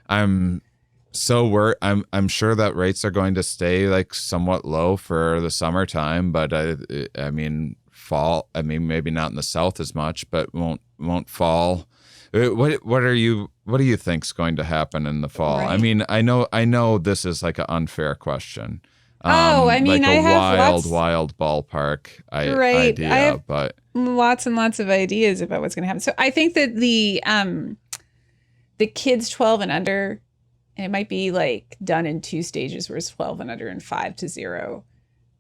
I'm so worried. I'm sure that rates are going to stay like somewhat low for the summertime. But I mean, fall. I mean, maybe not in the South as much, but won't fall. What do you think's going to happen in the fall? Right. I mean, I know this is like an unfair question. I mean, like I have wild ballpark right. idea, I have but lots and lots of ideas about what's going to happen. So I think that the kids 12 and under, and it might be like done in 2 stages, where it's 12 and under and 5 to 0.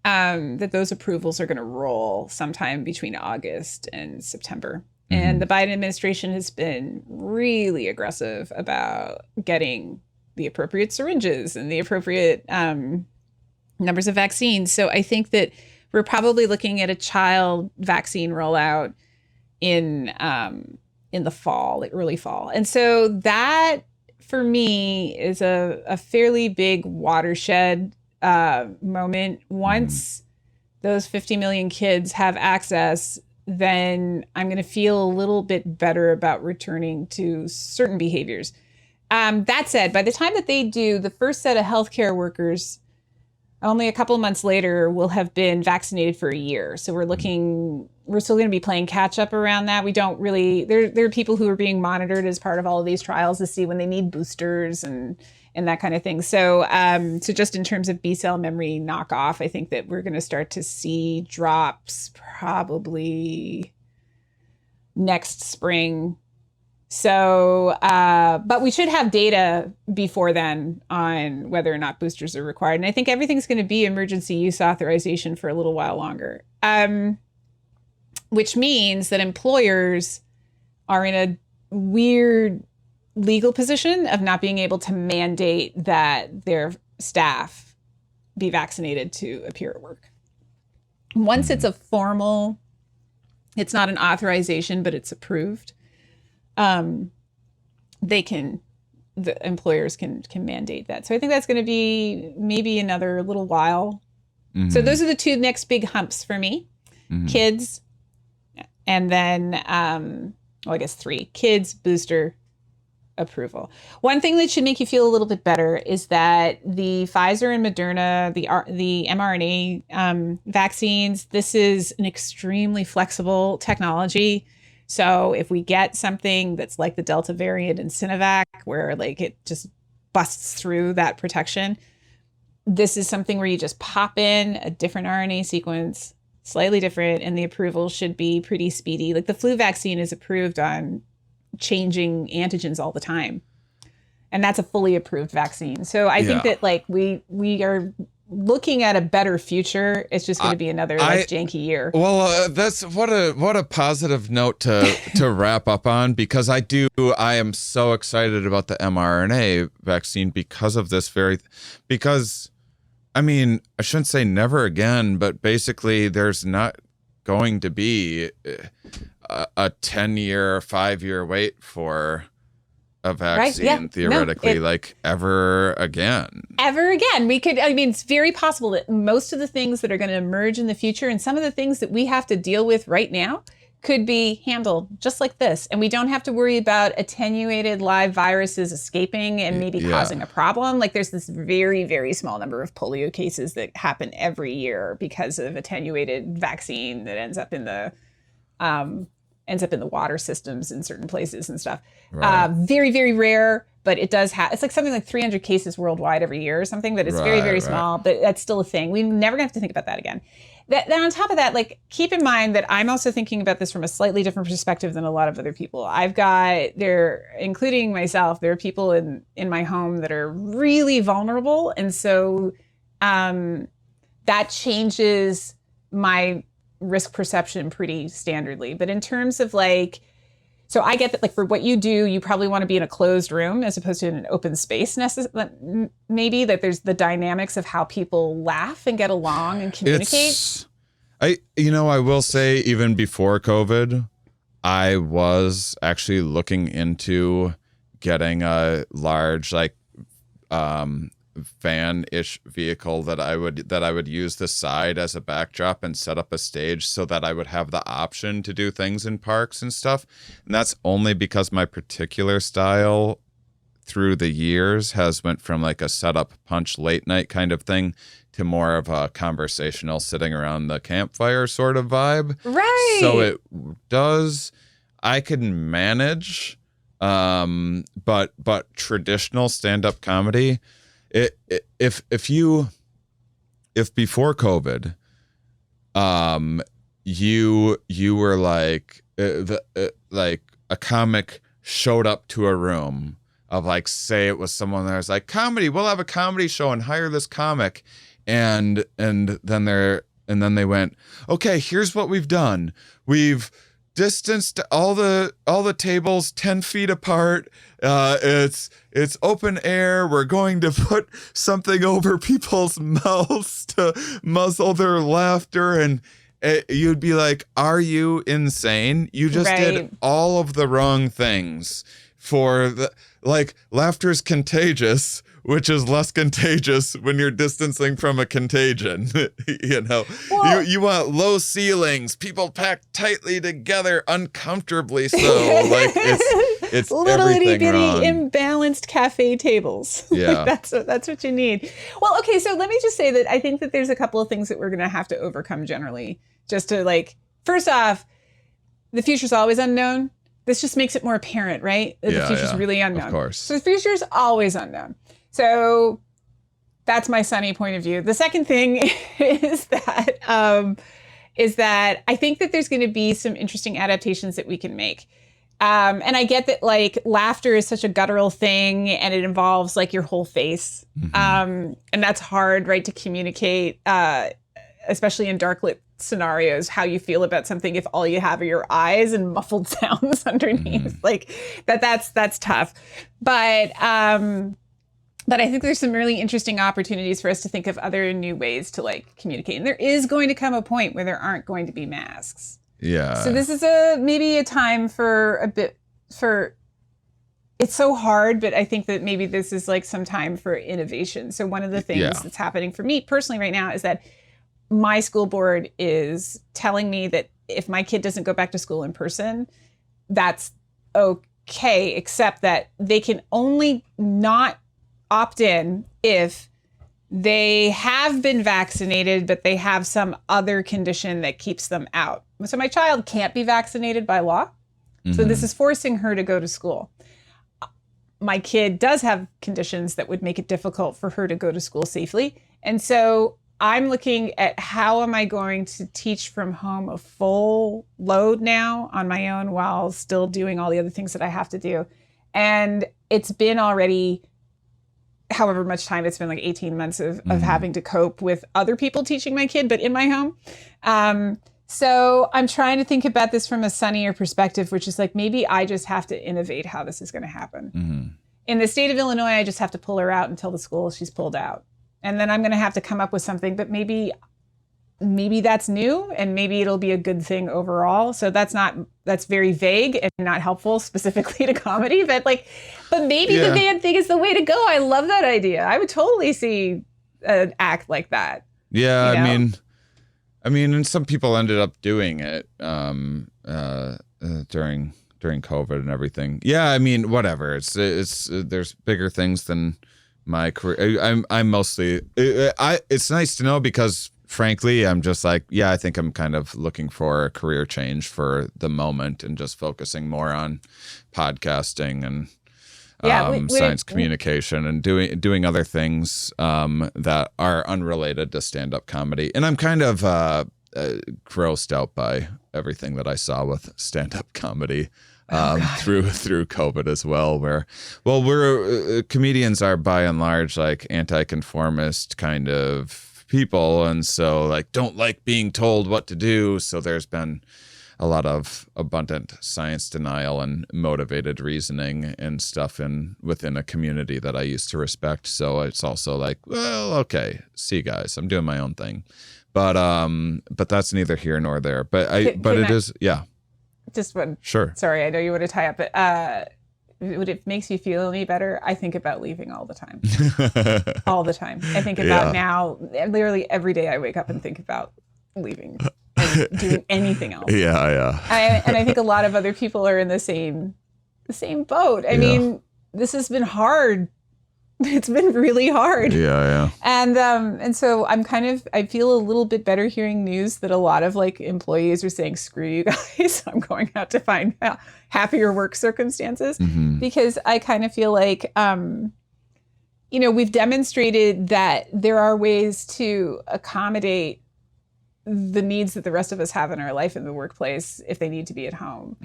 That those approvals are going to roll sometime between August and September. And the Biden administration has been really aggressive about getting the appropriate syringes and the appropriate numbers of vaccines. So I think that we're probably looking at a child vaccine rollout in the fall, like early fall. And so that, for me, is a fairly big watershed moment. Once those 50 million kids have access, then I'm going to feel a little bit better about returning to certain behaviors. That said, by the time that they do, the first set of healthcare workers, only a couple of months later, will have been vaccinated for a year. So we're still going to be playing catch up around that. We don't really, there are people who are being monitored as part of all of these trials to see when they need boosters and that kind of thing. So so just in terms of B cell memory knockoff, I think that we're going to start to see drops probably next spring. So, but we should have data before then on whether or not boosters are required. And I think everything's going to be emergency use authorization for a little while longer, which means that employers are in a weird legal position of not being able to mandate that their staff be vaccinated to appear at work. Once it's a formal, it's not an authorization, but it's approved, the employers can mandate that. So I think that's going to be maybe another little while. So those are the 2 next big humps for me. Kids, and then, I guess 3. Kids, booster, approval. One thing that should make you feel a little bit better is that the Pfizer and Moderna, the mRNA vaccines, this is an extremely flexible technology. So if we get something that's like the Delta variant in Sinovac, where like it just busts through that protection, this is something where you just pop in a different RNA sequence, slightly different, and the approval should be pretty speedy. Like the flu vaccine is approved on changing antigens all the time, and that's a fully approved vaccine. So I think that like we are looking at a better future. It's just going to be another janky year. Well, that's what a positive note to wrap up on, because I am so excited about the mRNA vaccine because of this because I mean, I shouldn't say never again, but basically there's not going to be a 10-year, 5-year wait for a vaccine, theoretically, ever again. It's very possible that most of the things that are going to emerge in the future, and some of the things that we have to deal with right now, could be handled just like this. And we don't have to worry about attenuated live viruses escaping and maybe causing a problem. Like there's this very, very small number of polio cases that happen every year because of attenuated vaccine that ends up in the water systems in certain places and stuff. Right. Very, very rare, but it does have, it's like something like 300 cases worldwide every year or something, that is very, very small, but that's still a thing. We're never gonna have to think about that again. Then on top of that, like, keep in mind that I'm also thinking about this from a slightly different perspective than a lot of other people. Including myself, there are people in my home that are really vulnerable. And so that changes my risk perception pretty standardly. But in terms of like, so I get that, like, for what you do, you probably want to be in a closed room as opposed to in an open space. Maybe that there's the dynamics of how people laugh and get along and communicate. I will say, even before COVID, I was actually looking into getting a large, like, van-ish vehicle that I would use the side as a backdrop and set up a stage so that I would have the option to do things in parks and stuff. And that's only because my particular style through the years has went from like a setup punch late night kind of thing to more of a conversational sitting around the campfire sort of vibe. Right. So I can manage, but traditional stand-up comedy, if before COVID, you were like like a comic showed up to a room of, like, say it was someone that was like, comedy, we'll have a comedy show and hire this comic, and then they went, okay, here's what we've done. We've distanced all the tables 10 feet apart. It's open air. We're going to put something over people's mouths to muzzle their laughter. And you'd be like, are you insane? You just did all of the wrong things laughter's contagious, which is less contagious when you're distancing from a contagion. Well, you want low ceilings, people packed tightly together, uncomfortably so. Like, it's little everything itty bitty wrong. Imbalanced cafe tables. Yeah. Like, that's what you need. Well, okay, so let me just say that I think that there's a couple of things that we're going to have to overcome generally. Just to, like, first off, the future's always unknown. This just makes it more apparent, right? That the future's really unknown. Of course. So the future's always unknown. So that's my sunny point of view. The second thing is that I think that there's going to be some interesting adaptations that we can make. And I get that, like, laughter is such a guttural thing and it involves, like, your whole face. Mm-hmm. And that's hard, right, to communicate, especially in dark lit scenarios, how you feel about something if all you have are your eyes and muffled sounds underneath. Mm-hmm. Like, that's tough. But I think there's some really interesting opportunities for us to think of other new ways to, like, communicate. And there is going to come a point where there aren't going to be masks. Yeah. So this is maybe a time it's so hard, but I think that maybe this is, like, some time for innovation. So one of the things that's happening for me personally right now is that my school board is telling me that if my kid doesn't go back to school in person, that's okay, except that they can only not opt in if they have been vaccinated, but they have some other condition that keeps them out. So my child can't be vaccinated by law. Mm-hmm. So this is forcing her to go to school. My kid does have conditions that would make it difficult for her to go to school safely. And so I'm looking at how am I going to teach from home a full load now on my own while still doing all the other things that I have to do. And it's been already however much time it's been, like 18 months of having to cope with other people teaching my kid, but in my home. So I'm trying to think about this from a sunnier perspective, which is like, maybe I just have to innovate how this is going to happen. Mm-hmm. In the state of Illinois, I just have to pull her out until the school she's pulled out. And then I'm going to have to come up with something, but maybe that's new and maybe it'll be a good thing overall. So that's very vague and not helpful specifically to comedy, but maybe the van thing is the way to go. I love that idea. I would totally see an act like that. Yeah. You know? I mean, and some people ended up doing it during COVID and everything. Yeah. I mean, whatever. It's there's bigger things than my career. I'm mostly, it's nice to know because frankly, I'm just like, I think I'm kind of looking for a career change for the moment and just focusing more on podcasting. And science communication and doing other things that are unrelated to stand-up comedy. And I'm kind of grossed out by everything that I saw with stand-up comedy through COVID as well, where, well, we're comedians are by and large like anti-conformist kind of people, and so like don't like being told what to do. So there's been a lot of abundant science denial and motivated reasoning and stuff within a community that I used to respect. So it's also like, well, okay, see guys, I'm doing my own thing. But that's neither here nor there. But it is. Just one. Sure. Sorry, I know you want to tie up, but what it makes you feel any better, I think about leaving all the time. All the time. I think about now, literally every day I wake up and think about leaving and doing anything else. Yeah. And I think a lot of other people are in the same boat. I mean, this has been hard. It's been really hard. Yeah. And so I feel a little bit better hearing news that a lot of like employees are saying, screw you guys, I'm going out to find happier work circumstances, because I kind of feel like, we've demonstrated that there are ways to accommodate the needs that the rest of us have in our life in the workplace if they need to be at home.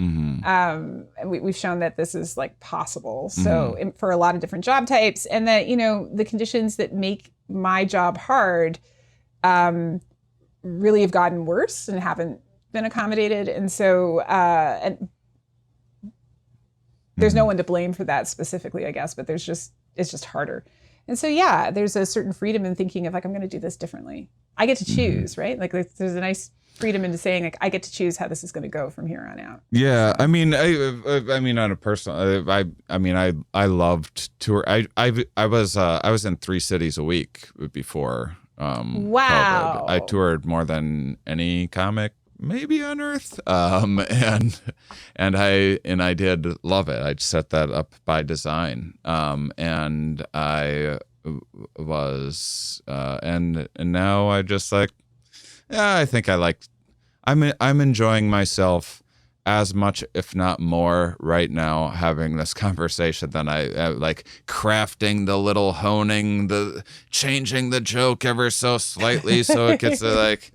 And we've shown that this is like possible. So for a lot of different job types, and that, the conditions that make my job hard really have gotten worse and haven't been accommodated. And so and there's no one to blame for that specifically, I guess, but it's just harder. And so, there's a certain freedom in thinking of like, I'm going to do this differently. I get to choose, right? Like there's a nice freedom into saying like, I get to choose how this is going to go from here on out. Yeah. So. I mean, on a personal, I loved tour. I was in 3 cities a week before. Wow. COVID. I toured more than any comic maybe on earth. And I did love it. I set that up by design. And I was and now I just like, I think I'm enjoying myself as much, if not more, right now having this conversation than I like crafting the little changing the joke ever so slightly so it gets like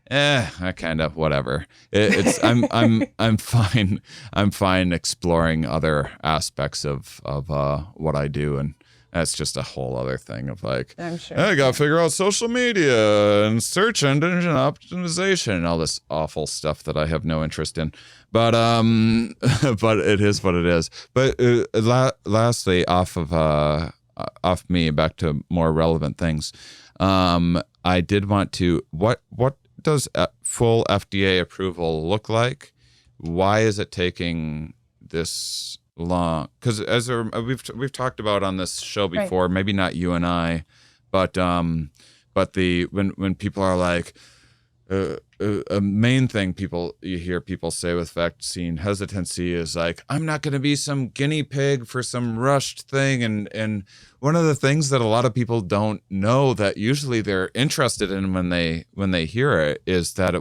I kind of whatever. I'm fine. I'm fine exploring other aspects of what I do, and that's just a whole other thing of like, I'm sure. I gotta figure out social media and search engine optimization and all this awful stuff that I have no interest in. But but it is what it is. But lastly, off me, back to more relevant things. I did want to what does full FDA approval look like? Why is it taking this long? Because as we've talked about on this show before, maybe not you and I, but when people are like, a main thing you hear people say with vaccine hesitancy is like, I'm not going to be some guinea pig for some rushed thing. And one of the things that a lot of people don't know that usually they're interested in when they hear it is that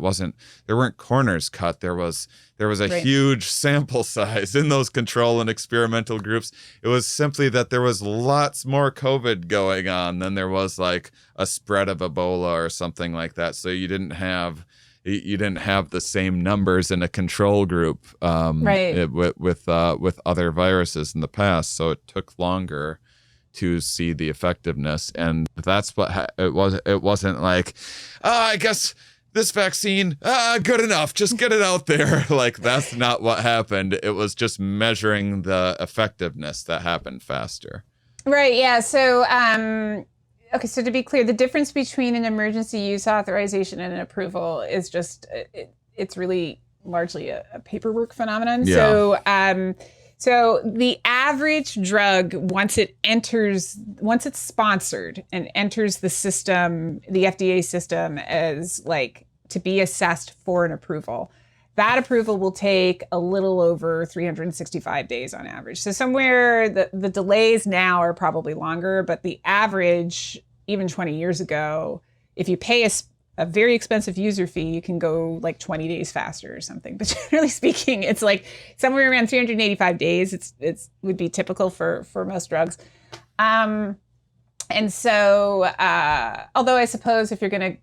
there weren't corners cut. There was a huge sample size in those control and experimental groups. It was simply that there was lots more COVID going on than there was like a spread of Ebola or something like that. So you didn't have the same numbers in a control group with other viruses in the past. So it took longer to see the effectiveness, and that's what it was. It wasn't like, I guess this vaccine, good enough, just get it out there. Like that's not what happened. It was just measuring the effectiveness that happened faster. Right. Yeah. So okay, so to be clear, the difference between an emergency use authorization and an approval is just, it's really largely a paperwork phenomenon. Yeah. So the average drug, once it's sponsored and enters the system, the FDA system, as like to be assessed for an approval, that approval will take a little over 365 days on average. So somewhere the delays now are probably longer, but the average, even 20 years ago, if you pay a very expensive user fee, you can go like 20 days faster or something. But generally speaking, it's like somewhere around 385 days. It's would be typical for most drugs. And so, although I suppose if you're going to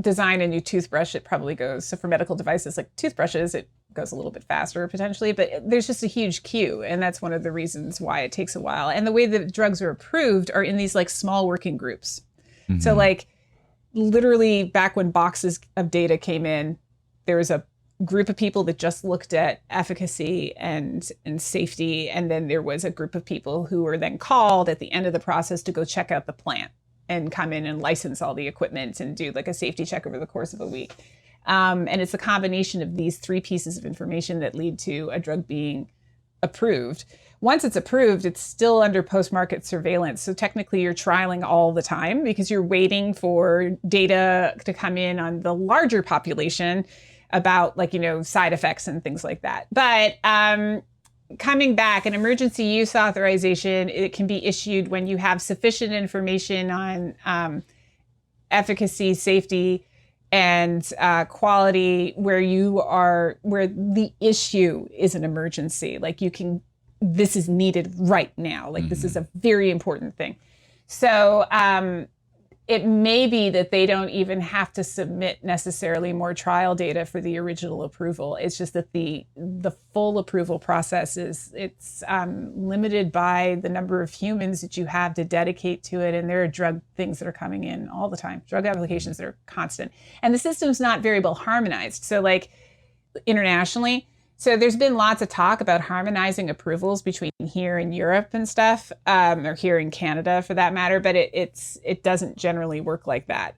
design a new toothbrush, it probably goes. So for medical devices like toothbrushes, it goes a little bit faster potentially, but there's just a huge queue. And that's one of the reasons why it takes a while. And the way that drugs are approved are in these like small working groups. Mm-hmm. So like literally back when boxes of data came in, there was a group of people that just looked at efficacy and safety. And then there was a group of people who were then called at the end of the process to go check out the plant and come in and license all the equipment and do like a safety check over the course of a week. And it's a combination of these three pieces of information that lead to a drug being approved. Once it's approved, it's still under post-market surveillance. So technically you're trialing all the time because you're waiting for data to come in on the larger population about like, side effects and things like that. But coming back, an emergency use authorization, it can be issued when you have sufficient information on efficacy, safety, and quality where the issue is an emergency. Like this is needed right now. Like this is a very important thing. So it may be that they don't even have to submit necessarily more trial data for the original approval. It's just that the full approval process it's limited by the number of humans that you have to dedicate to it. And there are drug things that are coming in all the time, drug applications that are constant. And the system's not very well harmonized. So like internationally, so there's been lots of talk about harmonizing approvals between here and Europe and stuff, or here in Canada for that matter, but it doesn't generally work like that.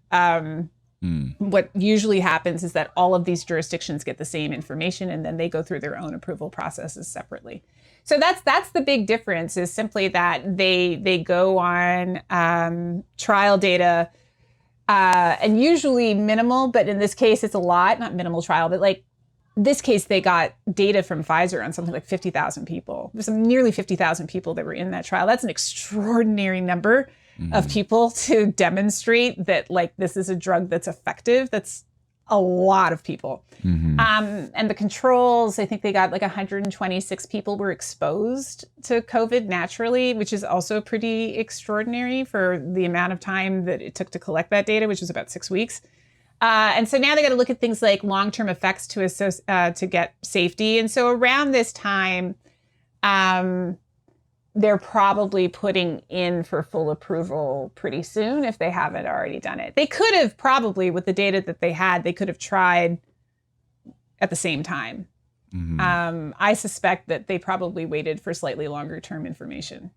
What usually happens is that all of these jurisdictions get the same information and then they go through their own approval processes separately. So that's the big difference, is simply that they go on trial data, and usually minimal, but in this case it's a lot, not minimal trial, but like this case, they got data from Pfizer on something like 50,000 people. There's nearly 50,000 people that were in that trial. That's an extraordinary number of people to demonstrate that like this is a drug that's effective. That's a lot of people. And the controls, I think they got like 126 people were exposed to COVID naturally, which is also pretty extraordinary for the amount of time that it took to collect that data, which was about 6 weeks. And so now they got to look at things like long-term effects to get safety. And so around this time, they're probably putting in for full approval pretty soon if they haven't already done it. They could have probably, with the data that they had, they could have tried at the same time. I suspect that they probably waited for slightly longer term information.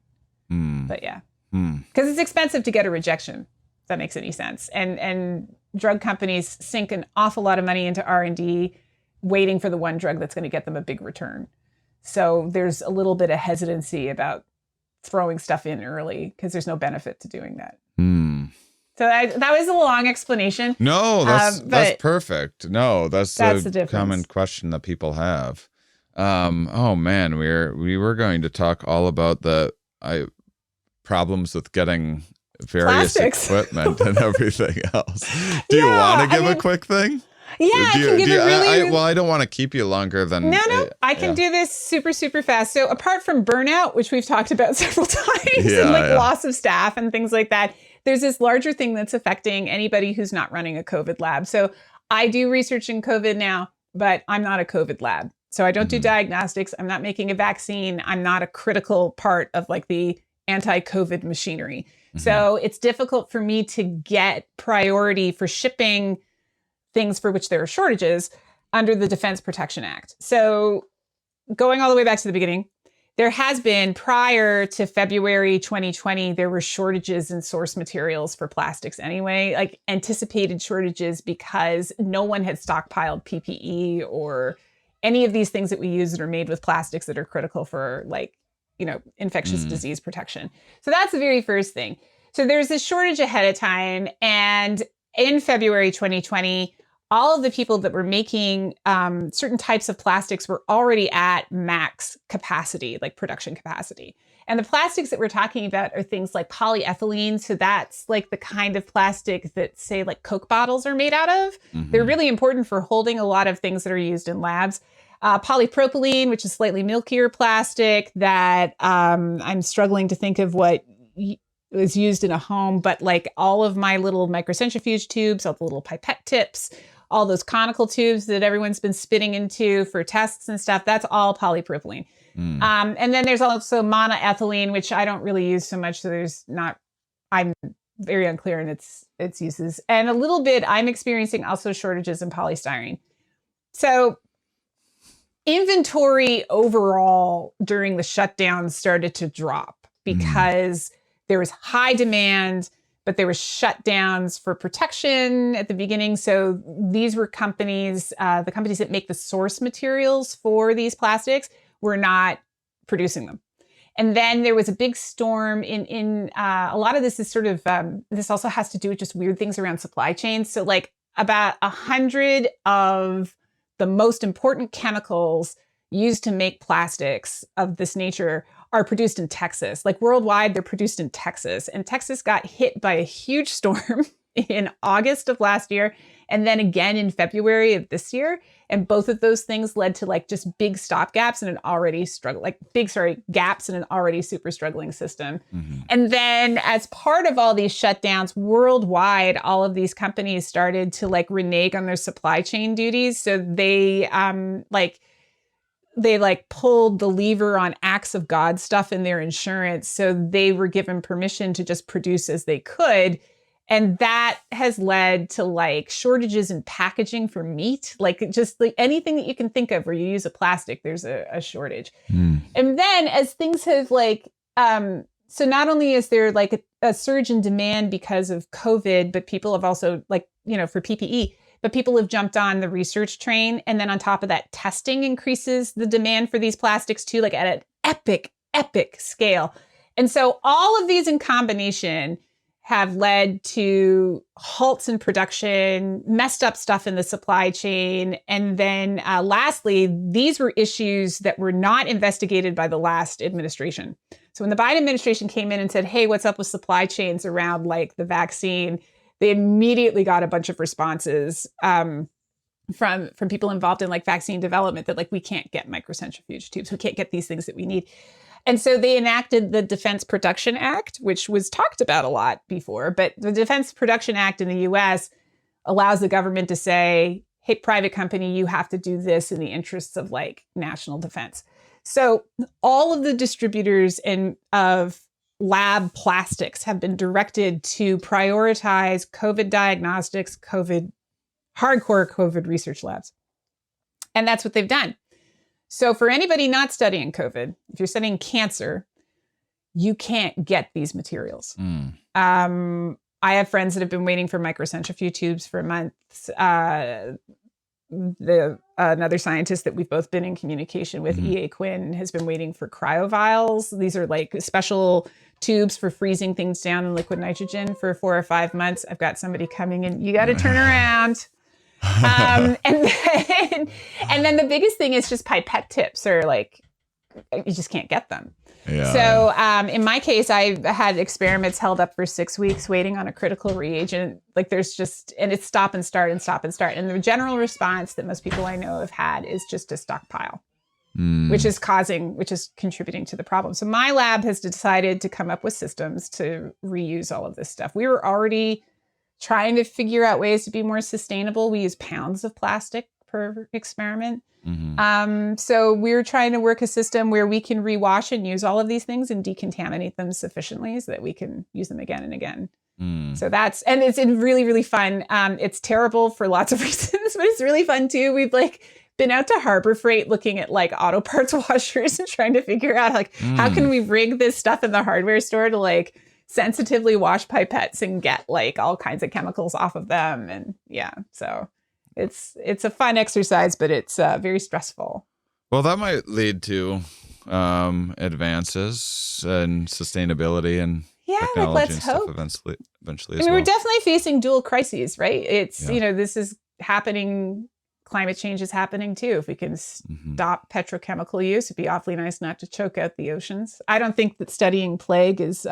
But yeah, because it's expensive to get a rejection, if that makes any sense. And drug companies sink an awful lot of money into R&D waiting for the one drug that's going to get them a big return. So there's a little bit of hesitancy about throwing stuff in early because there's no benefit to doing that. So that was a long explanation. No, that's perfect. No, that's a common question that people have. Oh man, we were going to talk all about the problems with getting various equipment and everything else. Do you want to give a quick thing? Yeah, I can give it really... I don't want to keep you longer than... No, I can do this super, super fast. So apart from burnout, which we've talked about several times, and loss of staff and things like that, there's this larger thing that's affecting anybody who's not running a COVID lab. So I do research in COVID now, but I'm not a COVID lab. So I don't do diagnostics. I'm not making a vaccine. I'm not a critical part of like the anti-COVID machinery. So it's difficult for me to get priority for shipping things for which there are shortages under the Defense Production Act. So going all the way back to the beginning, there has been, prior to February 2020, there were shortages in source materials for plastics anyway, like anticipated shortages because no one had stockpiled PPE or any of these things that we use that are made with plastics that are critical for infectious disease protection. So that's the very first thing. So there's this shortage ahead of time. And in February 2020, all of the people that were making certain types of plastics were already at max capacity, like production capacity. And the plastics that we're talking about are things like polyethylene. So that's like the kind of plastic that, say, like Coke bottles are made out of. They're really important for holding a lot of things that are used in labs. Polypropylene, which is slightly milkier plastic that I'm struggling to think of what is used in a home, but like all of my little microcentrifuge tubes, all the little pipette tips, all those conical tubes that everyone's been spitting into for tests and stuff, that's all polypropylene. And then there's also monoethylene, which I don't really use so much. So I'm very unclear in its uses. And a little bit, I'm experiencing also shortages in polystyrene. So inventory overall during the shutdown started to drop because there was high demand, but there were shutdowns for protection at the beginning. So these were companies, the companies that make the source materials for these plastics were not producing them. And then there was a big storm in a lot of this is sort of, this also has to do with just weird things around supply chains. So like about 100 of the most important chemicals used to make plastics of this nature are produced in Texas. Like worldwide, they're produced in Texas. And Texas got hit by a huge storm in August of last year, and then again in February of this year. And both of those things led to like just big stop gaps in an already gaps in an already super struggling system. And then as part of all these shutdowns worldwide, all of these companies started to like renege on their supply chain duties. So they pulled the lever on acts of God stuff in their insurance. So they were given permission to just produce as they could. And that has led to like shortages in packaging for meat, like just like anything that you can think of where you use a plastic, there's a shortage. And then as things have like, so not only is there like a surge in demand because of COVID, but people have also like, for PPE, but people have jumped on the research train. And then on top of that, testing increases the demand for these plastics too, like at an epic scale. And so all of these in combination have led to halts in production, messed up stuff in the supply chain. And then lastly, these were issues that were not investigated by the last administration. So when the Biden administration came in and said, hey, what's up with supply chains around like the vaccine, they immediately got a bunch of responses from people involved in like vaccine development that like, we can't get microcentrifuge tubes. We can't get these things that we need. And so they enacted the Defense Production Act, which was talked about a lot before. But the Defense Production Act in the US allows the government to say, hey, private company, you have to do this in the interests of like national defense. So all of the distributors of lab plastics have been directed to prioritize COVID diagnostics, hardcore COVID research labs. And that's what they've done. So for anybody not studying COVID, if you're studying cancer, you can't get these materials. I have friends that have been waiting for microcentrifuge tubes for months. Another scientist that we've both been in communication with, E.A. Quinn, has been waiting for cryovials. These are like special tubes for freezing things down in liquid nitrogen for 4 or 5 months. I've got somebody coming in. You got to turn around. And then the biggest thing is just pipette tips, or like you just can't get them. Yeah. So in my case, I had experiments held up for 6 weeks waiting on a critical reagent. Like there's just, and it's stop and start and stop and start. And the general response that most people I know have had is just a stockpile, which is contributing to the problem. So my lab has decided to come up with systems to reuse all of this stuff. We were already trying to figure out ways to be more sustainable. We use pounds of plastic per experiment. So we're trying to work a system where we can rewash and use all of these things and decontaminate them sufficiently so that we can use them again and again. So and it's really, really fun. It's terrible for lots of reasons, but it's really fun too. We've like been out to Harbor Freight looking at like auto parts washers and trying to figure out like, how can we rig this stuff in the hardware store to like sensitively wash pipettes and get like all kinds of chemicals off of them. And yeah, so it's a fun exercise, but it's very stressful. Well, that might lead to advances in sustainability and technology let's and stuff hope. eventually We're definitely facing dual crises, right? It's, this is happening. Climate change is happening too. If we can stop petrochemical use, it'd be awfully nice not to choke out the oceans. I don't think that studying plague is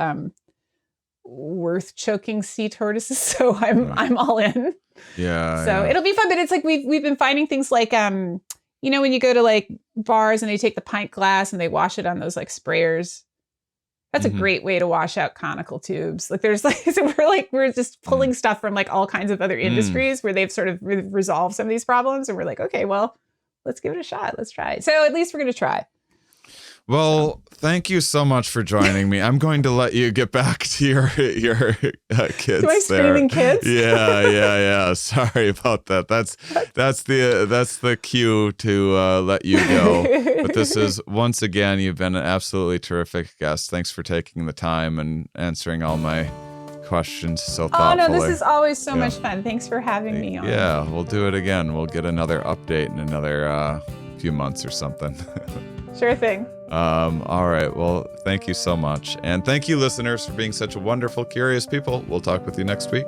worth choking sea tortoises, so I'm all in. Yeah. So it'll be fun, but it's like we've been finding things like when you go to like bars and they take the pint glass and they wash it on those like sprayers. That's a great way to wash out conical tubes. Like there's like, so we're just pulling stuff from like all kinds of other industries where they've sort of resolved some of these problems. And we're like, okay, well, let's give it a shot. Let's try it. So at least we're going to try. Well, thank you so much for joining me. I'm going to let you get back to your kids. Do I screaming kids? Yeah. Sorry about that. That's the cue to let you go. But this is, once again, you've been an absolutely terrific guest. Thanks for taking the time and answering all my questions so thoughtfully. Oh no, this is always so much fun. Thanks for having me on. Yeah, we'll do it again. We'll get another update in another few months or something. Sure thing. All right. Well, thank you so much. And thank you, listeners, for being such a wonderful, curious people. We'll talk with you next week.